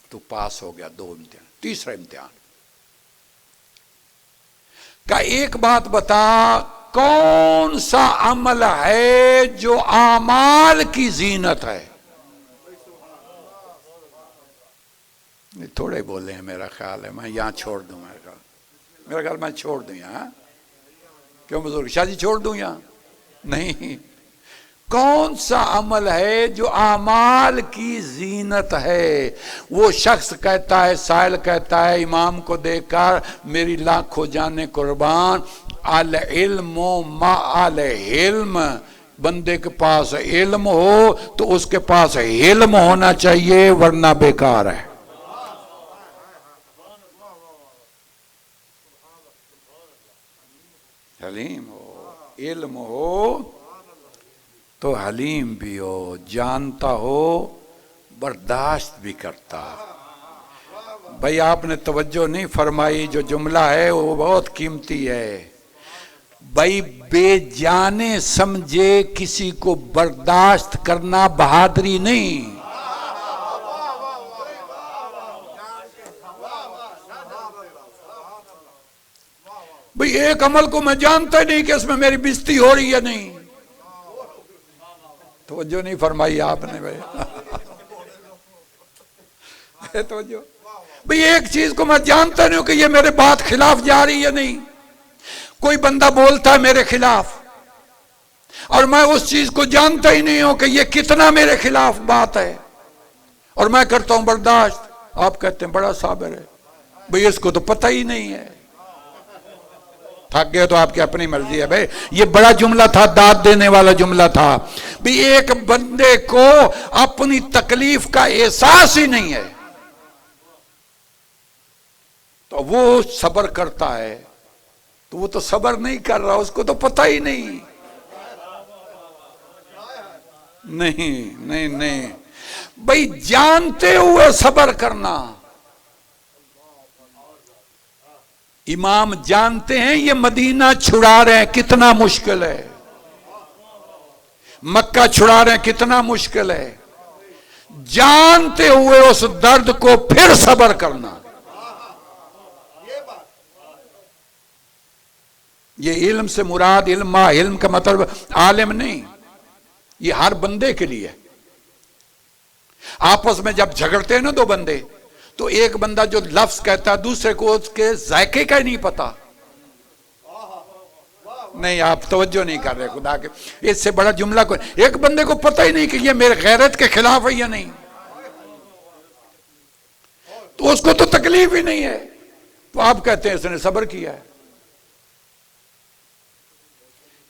تو پاس ہو گیا 2 امتحان. تیسرا امتحان کا ایک بات بتا، کون سا عمل ہے جو اعمال کی زینت ہے؟ تھوڑے بولے ہیں میرا خیال ہے، میں یہاں چھوڑ دوں. میرا خیال میں چھوڑ دوں یہاں. کیوں بزرگ شاہ جی چھوڑ دوں یہاں؟ نہیں. کون سا عمل ہے جو اعمال کی زینت ہے؟ وہ شخص کہتا ہے، سائل کہتا ہے امام کو دیکھ کر میری لاکھوں جانیں قربان، العلم ما العلم، بندے کے پاس علم ہو تو اس کے پاس علم ہونا چاہیے ورنہ بیکار ہے. علیم ہو، علم ہو تو حلیم بھی ہو، جانتا ہو برداشت بھی کرتا۔ بھائی آپ نے توجہ نہیں فرمائی، جو جملہ ہے وہ بہت قیمتی ہے۔ بھائی بے جانے سمجھے کسی کو برداشت کرنا بہادری نہیں۔ بھئی ایک عمل کو میں جانتا ہی نہیں کہ اس میں میری بےزتی ہو رہی ہے نہیں، توجہ نہیں فرمائی آپ نے بھائی۔ توجہ بھئی ایک چیز کو میں جانتا نہیں ہوں کہ یہ میرے بات خلاف جا رہی ہے نہیں۔ کوئی بندہ بولتا ہے میرے خلاف اور میں اس چیز کو جانتا ہی نہیں ہوں کہ یہ کتنا میرے خلاف بات ہے، اور میں کرتا ہوں برداشت۔ آپ کہتے ہیں بڑا صابر ہے۔ بھئی اس کو تو پتہ ہی نہیں ہے۔ تھک گئے تو آپ کی اپنی مرضی ہے بھئی۔ یہ بڑا جملہ تھا، داد دینے والا جملہ تھا۔ بھی ایک بندے کو اپنی تکلیف کا احساس ہی نہیں ہے تو وہ صبر کرتا ہے، تو وہ تو صبر نہیں کر رہا، اس کو تو پتہ ہی نہیں۔ نہیں بھئی جانتے ہوئے صبر کرنا۔ امام جانتے ہیں یہ مدینہ چھڑا رہے ہیں کتنا مشکل ہے، مکہ چھڑا رہے ہیں کتنا مشکل ہے، جانتے ہوئے اس درد کو پھر صبر کرنا۔ یہ علم سے مراد علم کا مطلب عالم نہیں، یہ ہر بندے کے لیے۔ آپس میں جب جھگڑتے ہیں نا دو بندے، تو ایک بندہ جو لفظ کہتا ہے دوسرے کو اس کے ذائقے کا ہی نہیں پتا۔ نہیں آپ توجہ نہیں کر رہے خدا کے، اس سے بڑا جملہ کوئی، ایک بندے کو پتہ ہی نہیں کہ یہ میرے غیرت کے خلاف ہے یا نہیں، تو اس کو تو تکلیف ہی نہیں ہے، تو آپ کہتے ہیں اس نے صبر کیا ہے۔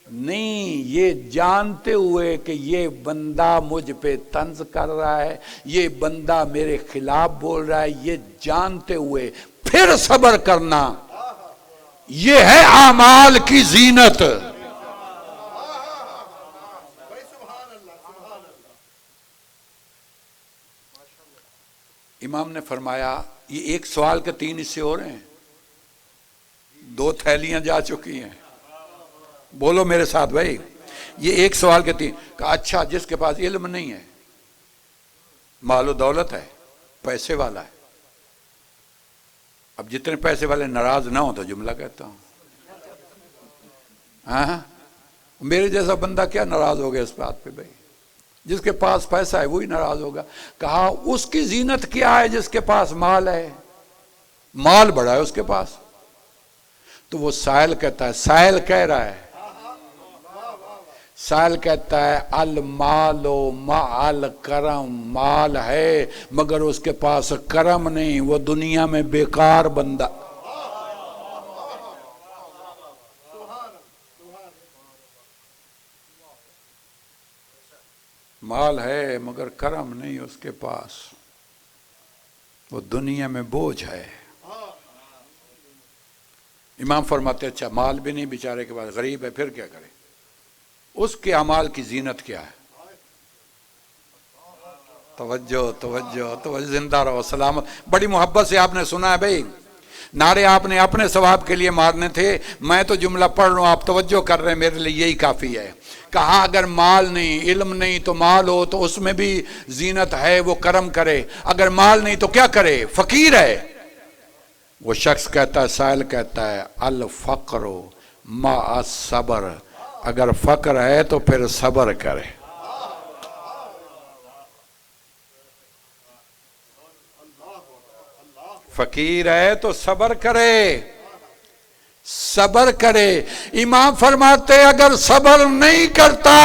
نہیں، یہ جانتے ہوئے کہ یہ بندہ مجھ پہ طنز کر رہا ہے، یہ بندہ میرے خلاف بول رہا ہے، یہ جانتے ہوئے پھر صبر کرنا، یہ ہے اعمال کی زینت۔ امام نے فرمایا یہ ایک سوال کے 3 حصے ہو رہے ہیں، 2 تھیلیاں جا چکی ہیں، بولو میرے ساتھ بھائی، یہ ایک سوال کے 3۔ کہا اچھا جس کے پاس علم نہیں ہے، مال و دولت ہے، پیسے والا ہے، اب جتنے پیسے والے ناراض نہ ہوں تو جملہ کہتا ہوں، ہاں میرے جیسا بندہ کیا ناراض ہو گیا اس بات پہ بھائی، جس کے پاس پیسہ ہے وہی ناراض ہوگا۔ کہا اس کی زینت کیا ہے جس کے پاس مال ہے، مال بڑا ہے اس کے پاس، تو وہ سائل کہتا ہے، سائل کہہ رہا ہے، سائل کہتا ہے المال مع الکرم، مال ہے مگر اس کے پاس کرم نہیں، وہ دنیا میں بیکار بندہ۔ مال ہے مگر کرم نہیں اس کے پاس، وہ دنیا میں بوجھ ہے۔ امام فرماتے اچھا مال بھی نہیں بیچارے کے پاس، غریب ہے، پھر کیا کرے؟ اس کے اعمال کی زینت کیا ہے؟ توجہ زندہ رہو، سلامت۔ بڑی محبت سے آپ نے سنا ہے بھائی، نعرے آپ نے اپنے ثواب کے لیے مارنے تھے، میں تو جملہ پڑھ رہا ہوں، آپ توجہ کر رہے ہیں، میرے لیے یہی کافی ہے۔ کہا اگر مال نہیں، علم نہیں تو مال ہو تو اس میں بھی زینت ہے، وہ کرم کرے، اگر مال نہیں تو کیا کرے؟ فقیر ہے۔ وہ شخص کہتا ہے، سائل کہتا ہے الفقر مع الصبر، اگر فقر ہے تو پھر صبر کرے۔ فقیر ہے تو صبر کرے، صبر کرے۔ امام فرماتے اگر صبر نہیں کرتا،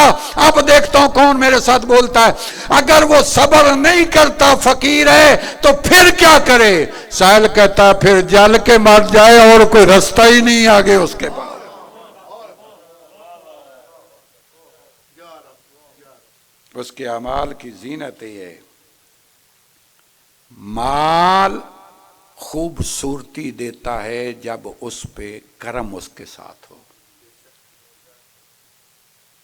اب دیکھتا ہوں کون میرے ساتھ بولتا ہے، اگر وہ صبر نہیں کرتا فقیر ہے تو پھر کیا کرے؟ سائل کہتا ہے پھر جل کے مر جائے، اور کوئی رستہ ہی نہیں آگے اس کے پاس۔ اس کے اعمال کی زینت ہے۔ مال خوبصورتی دیتا ہے جب اس پہ کرم اس کے ساتھ ہو۔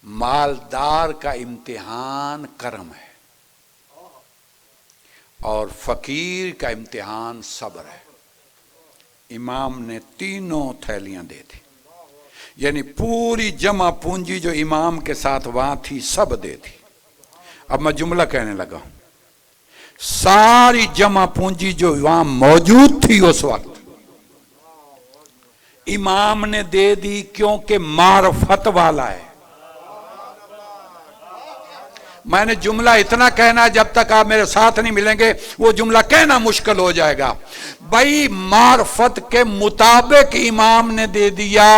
مالدار کا امتحان کرم ہے اور فقیر کا امتحان صبر ہے. امام نے تینوں تھیلیاں دے دی، یعنی پوری جمع پونجی جو امام کے ساتھ وہاں تھی سب دے دی. اب میں جملہ کہنے لگا ہوں، ساری جمع پونجی جو وہاں موجود تھی اس وقت امام نے دے دی، کیونکہ معرفت والا ہے. میں نے جملہ اتنا کہنا، جب تک آپ میرے ساتھ نہیں ملیں گے وہ جملہ کہنا مشکل ہو جائے گا. بھائی معرفت کے مطابق امام نے دے دیا،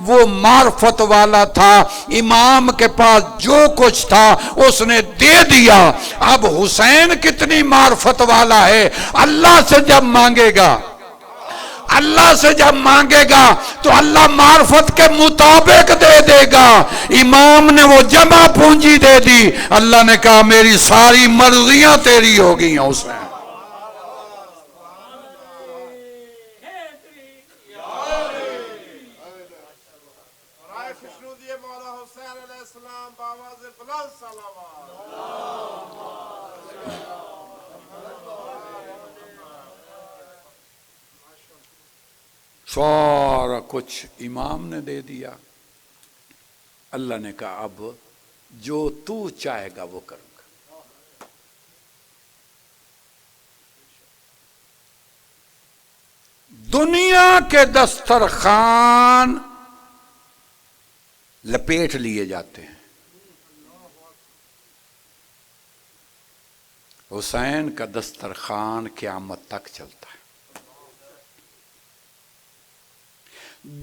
وہ معرفت والا تھا، امام کے پاس جو کچھ تھا اس نے دے دیا. اب حسین کتنی معرفت والا ہے، اللہ سے جب مانگے گا، اللہ سے جب مانگے گا تو اللہ معرفت کے مطابق دے دے گا. امام نے وہ جمع پونجی دے دی، اللہ نے کہا میری ساری مرضیاں تیری ہو گئی ہیں حسین. رائے خوشنو دیے مولا حسین علیہ السلام باواز بلند سلامات. سارا کچھ امام نے دے دیا. اللہ نے کہا اب جو تو چاہے گا وہ کروں گا. دنیا کے دسترخوان لپیٹ لیے جاتے ہیں، حسین کا دسترخوان قیامت تک چلتا ہے.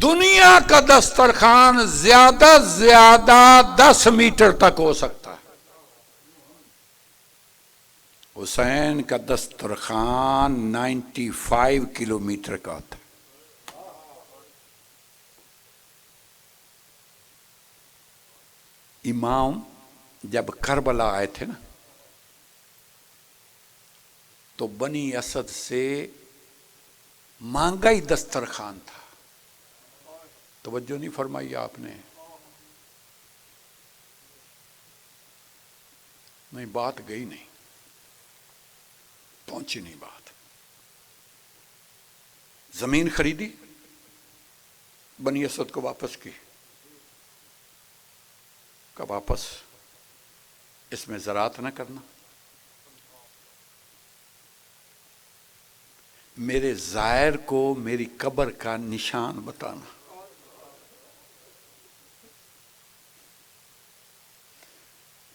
دنیا کا دسترخوان زیادہ زیادہ 10 میٹر تک ہو سکتا ہے، حسین کا دسترخوان 95 کلومیٹر کا ہوتا ہے. امام جب کربلا آئے تھے نا تو بنی اسد سے مانگا ہی دسترخوان تھا. توجہ نہیں فرمائی آپ نے؟ نہیں، بات گئی نہیں، پہنچی نہیں بات. زمین خریدی، بنی اسد کو واپس کی، کہ واپس اس میں زراعت نہ کرنا، میرے زائر کو میری قبر کا نشان بتانا.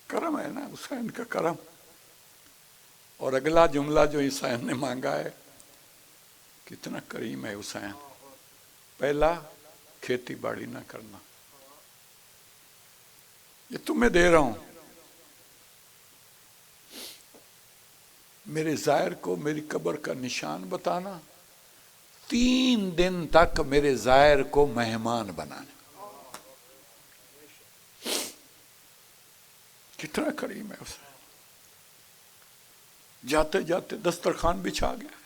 کرم ہے نا حسین کا کرم. اور اگلا جملہ جو حسین نے مانگا ہے، کتنا کریم ہے حسین. پہلا، کھیتی باڑی نہ کرنا، یہ تمہیں دے رہا ہوں. میرے زائر کو میری قبر کا نشان بتانا، 3 دن تک میرے زائر کو مہمان بنانا. کتنا کریم ہے اسے. جاتے جاتے دسترخوان بچھا گیا.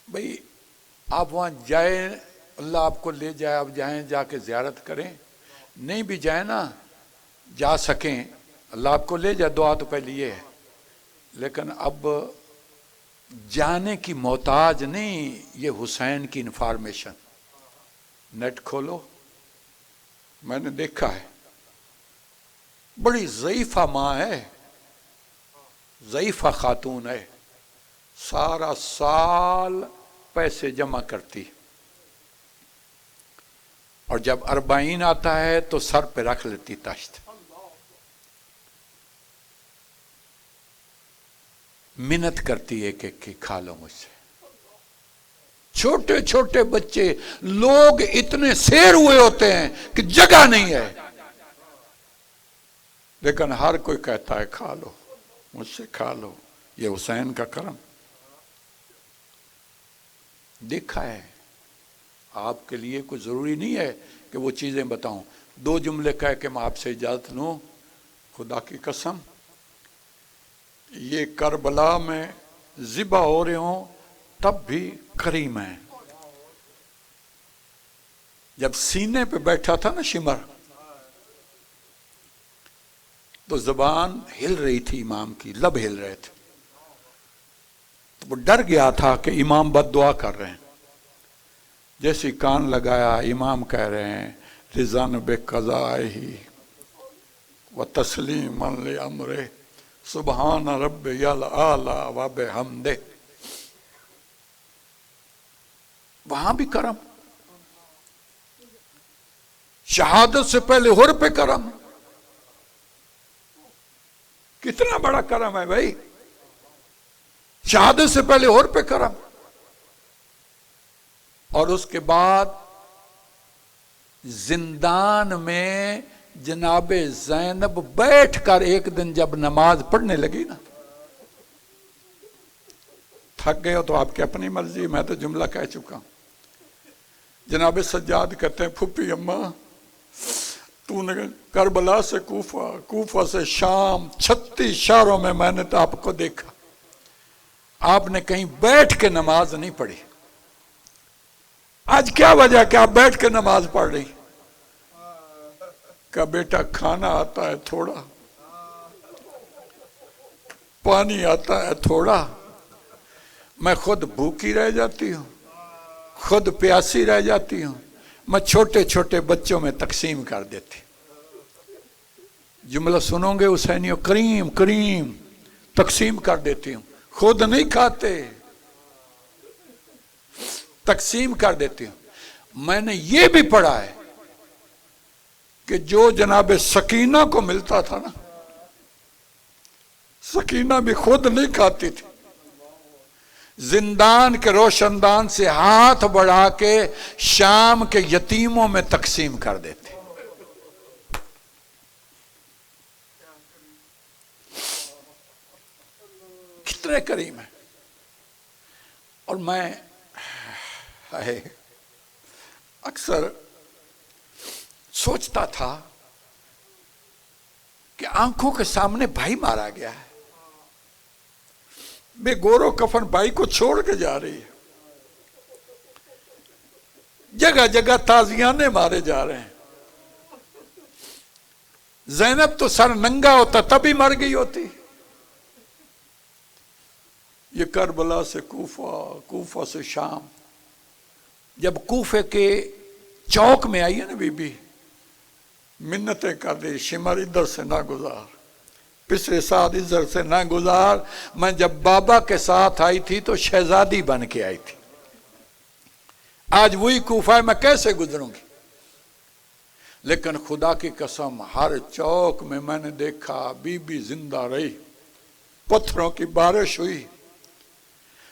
بھئی آپ وہاں جائیں، اللہ آپ کو لے جائے، آپ جائیں، جا کے زیارت کریں. نہیں بھی جائیں نا، جا سکیں، اللہ آپ کو لے جائے، دعا تو پہلے یہ ہے. لیکن اب جانے کی محتاج نہیں، یہ حسین کی انفارمیشن. نیٹ کھولو، میں نے دیکھا ہے، بڑی ضعیفہ ماں ہے، ضعیفہ خاتون ہے، سارا سال پیسے جمع کرتی، اور جب 40 آتا ہے تو سر پہ رکھ لیتی تاشت. منت کرتی ہے کہ کھا لو مجھ سے. چھوٹے چھوٹے بچے، لوگ اتنے سیر ہوئے ہوتے ہیں کہ جگہ نہیں ہے، لیکن ہر کوئی کہتا ہے کھا لو مجھ سے، کھا لو. یہ حسین کا کرم. دیکھا ہے آپ کے لیے کوئی ضروری نہیں ہے کہ وہ چیزیں بتاؤں. 2 جملے کہہ کے میں آپ سے اجازت لوں. خدا کی قسم، یہ کربلا میں ذبح ہو رہے ہوں تب بھی کریم ہیں. جب سینے پہ بیٹھا تھا نا شمر، تو زبان ہل رہی تھی امام کی، لب ہل رہے تھے، تو وہ ڈر گیا تھا کہ امام بد دعا کر رہے ہیں۔ جیسے کان لگایا، امام کہہ رہے ہیں رضان بقضائہ وتسلیما لامرہ سبحان ربی الاعلی وبحمدہ۔ وہاں بھی کرم، شہادت سے پہلے ہر پہ کرم، کتنا بڑا کرم ہے بھائی، شہادت سے پہلے ہر پہ کرم۔ اور اس کے بعد زندان میں جناب زینب بیٹھ کر ایک دن جب نماز پڑھنے لگی نا، تھک گئے ہو تو آپ کی اپنی مرضی، میں تو جملہ کہہ چکا ہوں۔ جناب سجاد کہتے ہیں پھپھی اماں تو نے کربلا سے کوفہ، کوفہ سے شام، 36 شہروں میں نے تو آپ کو دیکھا، آپ نے کہیں بیٹھ کے نماز نہیں پڑھی، آج کیا وجہ کہ آپ بیٹھ کے نماز پڑھ رہی؟ کہ بیٹا کھانا آتا ہے تھوڑا، پانی آتا ہے تھوڑا، میں خود بھوکی رہ جاتی ہوں، خود پیاسی رہ جاتی ہوں، میں چھوٹے چھوٹے بچوں میں تقسیم کر دیتی۔ جملہ سنو گے حسینیوں، کریم کریم تقسیم کر دیتی ہوں، خود نہیں کھاتے، تقسیم کر دیتی ہوں۔ میں نے یہ بھی پڑھا ہے کہ جو جناب سکینہ کو ملتا تھا نا، سکینہ بھی خود نہیں کھاتی تھی، زندان کے روشندان سے ہاتھ بڑھا کے شام کے یتیموں میں تقسیم کر دیتے۔ کتنے کریم ہیں۔ اور میں اکثر سوچتا تھا کہ آنکھوں کے سامنے بھائی مارا گیا ہے، بے گور و کفن بھائی کو چھوڑ کے جا رہی ہے، جگہ جگہ تازیانے مارے جا رہے ہیں۔ زینب تو سر ننگا ہوتا تب ہی مر گئی ہوتی۔ یہ کربلا سے کوفہ، کوفہ سے شام، جب کوفے کے چوک میں آئی ہے نا بی بی، منتیں کر دی، شمر ادھر سے نہ گزار، پچھلے سال ادھر سے نہ گزار۔ میں جب بابا کے ساتھ آئی تھی تو شہزادی بن کے آئی تھی، آج وہی کوفہ ہے، میں کیسے گزروں گی؟ لیکن خدا کی قسم ہر چوک میں نے دیکھا بی بی زندہ رہی، پتھروں کی بارش ہوئی۔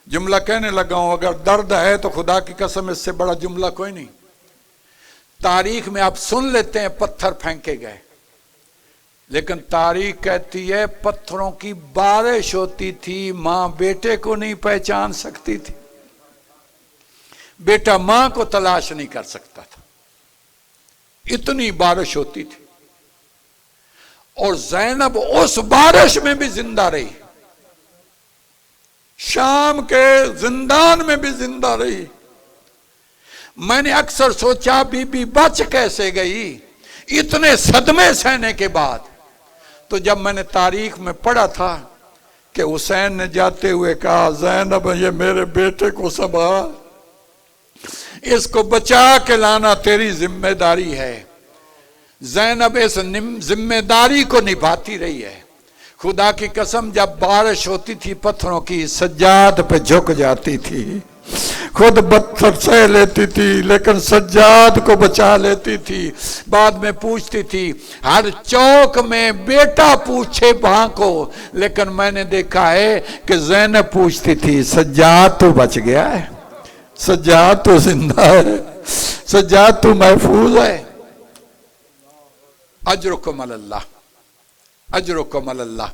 جملہ کہنے لگا ہوں، اگر درد ہے تو خدا کی قسم اس سے بڑا جملہ کوئی نہیں۔ تاریخ میں آپ سن لیتے ہیں پتھر پھینکے گئے، لیکن تاریخ کہتی ہے پتھروں کی بارش ہوتی تھی، ماں بیٹے کو نہیں پہچان سکتی تھی، بیٹا ماں کو تلاش نہیں کر سکتا تھا، اتنی بارش ہوتی تھی۔ اور زینب اس بارش میں بھی زندہ رہی، شام کے زندان میں بھی زندہ رہی۔ میں نے اکثر سوچا بی بی بچ کیسے گئی اتنے صدمے سہنے کے بعد۔ تو جب میں نے تاریخ میں پڑھا تھا کہ حسین نے جاتے ہوئے کہا زینب یہ میرے بیٹے کو سنبھال، اس کو بچا کے لانا تیری ذمہ داری ہے، زینب اس ذمہ داری کو نبھاتی رہی ہے۔ خدا کی قسم جب بارش ہوتی تھی پتھروں کی، سجاد پہ جھک جاتی تھی، خود پتھر سہ لیتی تھی لیکن سجاد کو بچا لیتی تھی۔ بعد میں پوچھتی تھی، ہر چوک میں بیٹا پوچھے ماں کو، لیکن میں نے دیکھا ہے کہ زینب پوچھتی تھی سجاد تو بچ گیا ہے، سجاد تو زندہ ہے، سجاد تو محفوظ ہے۔ اجرکم اللہ، اجرکم اللہ۔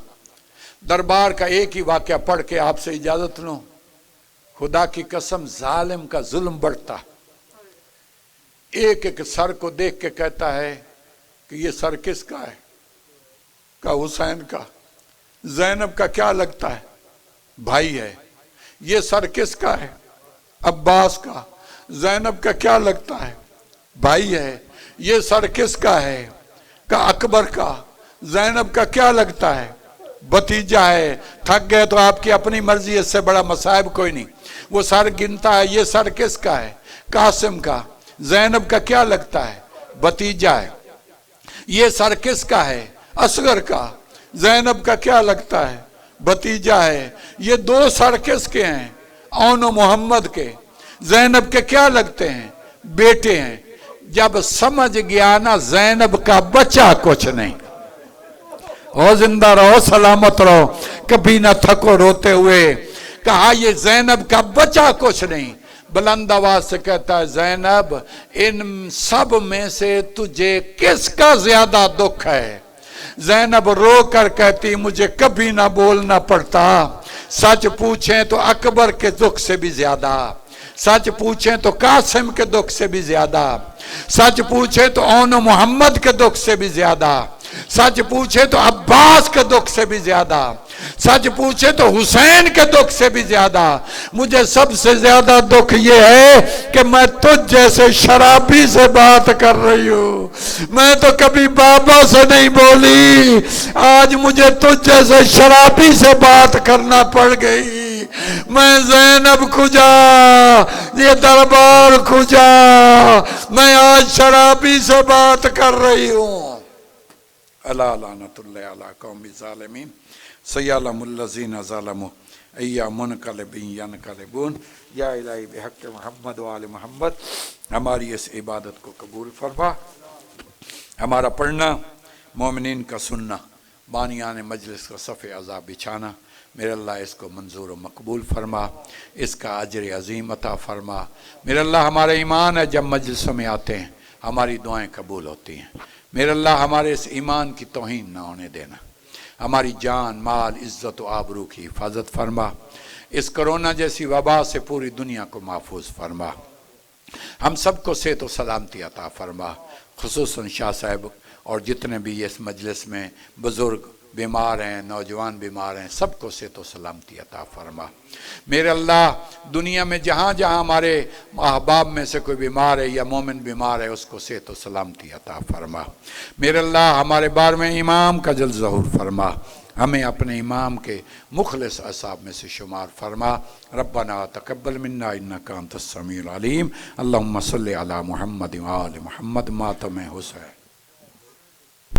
دربار کا ایک ہی واقعہ پڑھ کے آپ سے اجازت لوں۔ خدا کی قسم ظالم کا ظلم بڑھتا، ایک ایک سر کو دیکھ کے کہتا ہے کہ یہ سر کس کا ہے؟ کا حسین کا۔ زینب کا کیا لگتا ہے؟ بھائی ہے۔ یہ سر کس کا ہے؟ عباس کا۔ زینب کا کیا لگتا ہے؟ بھائی ہے، یہ سر کس کا ہے؟ کہا اکبر کا۔ زینب کا کیا لگتا ہے؟ بھتیجا ہے۔ تھک گئے تو آپ کی اپنی مرضی، اس سے بڑا مصائب کوئی نہیں۔ وہ سر گنتا ہے، یہ سر کس کا ہے؟ قاسم کا۔ زینب کا کیا لگتا ہے؟ بھتیجا ہے۔ یہ سر کس کا ہے؟ اصغر کا۔ زینب کا کیا لگتا ہے؟ بھتیجا ہے۔ یہ دو سر کس کے ہیں؟ اون و محمد کے۔ زینب کے کیا لگتے ہیں؟ بیٹے ہیں۔ جب سمجھ گیا نا زینب کا بچہ کچھ نہیں، او زندہ رہو، سلامت رہو، کبھی نہ تھکو روتے ہوئے۔ کہا یہ زینب کا بچہ کچھ نہیں۔ بلند آواز سے کہتا ہے زینب ان سب میں سے تجھے کس کا زیادہ دکھ ہے؟ زینب رو کر کہتی مجھے کبھی نہ بولنا پڑتا، سچ پوچھیں تو اکبر کے دکھ سے بھی زیادہ، سچ پوچھیں تو قاسم کے دکھ سے بھی زیادہ، سچ پوچھیں تو اون و محمد کے دکھ سے بھی زیادہ، سچ پوچھیں تو عباس کے دکھ سے بھی زیادہ، سچ پوچھیں تو حسین کے دکھ سے بھی زیادہ مجھے سب سے زیادہ دکھ یہ ہے کہ میں تجھ جیسے شرابی سے بات کر رہی ہوں۔ میں تو کبھی بابا سے نہیں بولی، آج مجھے تجھ جیسے شرابی سے بات کرنا پڑ گئی۔ میں زینب کھجا، یہ دربار کھجا، میں آج شرابی سے بات کر رہی ہوں۔ اللہ لعنت اللہ علی قوم الظالمین سیعلم الذین ظلموا ای منقلبین ینقلبون۔ یا الہی بحق محمد و آل محمد ہماری اس عبادت کو قبول فرما، ہمارا پڑھنا، مومنین کا سننا، بانیان مجلس کا صف عذاب بچھانا، میرے اللہ اس کو منظور و مقبول فرما، اس کا اجر عظیم عطا فرما۔ میرے اللہ ہمارا ایمان ہے جب مجلسوں میں آتے ہیں ہماری دعائیں قبول ہوتی ہیں۔ میرے اللہ ہمارے اس ایمان کی توہین نہ ہونے دینا، ہماری جان، مال، عزت و آبرو کی حفاظت فرما۔ اس کرونا جیسی وبا سے پوری دنیا کو محفوظ فرما، ہم سب کو صحت و سلامتی عطا فرما، خصوصاً شاہ صاحب اور جتنے بھی اس مجلس میں بزرگ بیمار ہیں، نوجوان بیمار ہیں، سب کو صحت و سلامتی عطا فرما۔ میرے اللہ دنیا میں جہاں جہاں ہمارے احباب میں سے کوئی بیمار ہے یا مومن بیمار ہے اس کو صحت و سلامتی عطا فرما۔ میرے اللہ ہمارے بارے میں امام کا جل ظہور فرما، ہمیں اپنے امام کے مخلص اصحاب میں سے شمار فرما۔ ربنا تقبل منا انک انت السمیع العلیم۔ اللہم صلی علی محمد و آل محمد ماتم حسین۔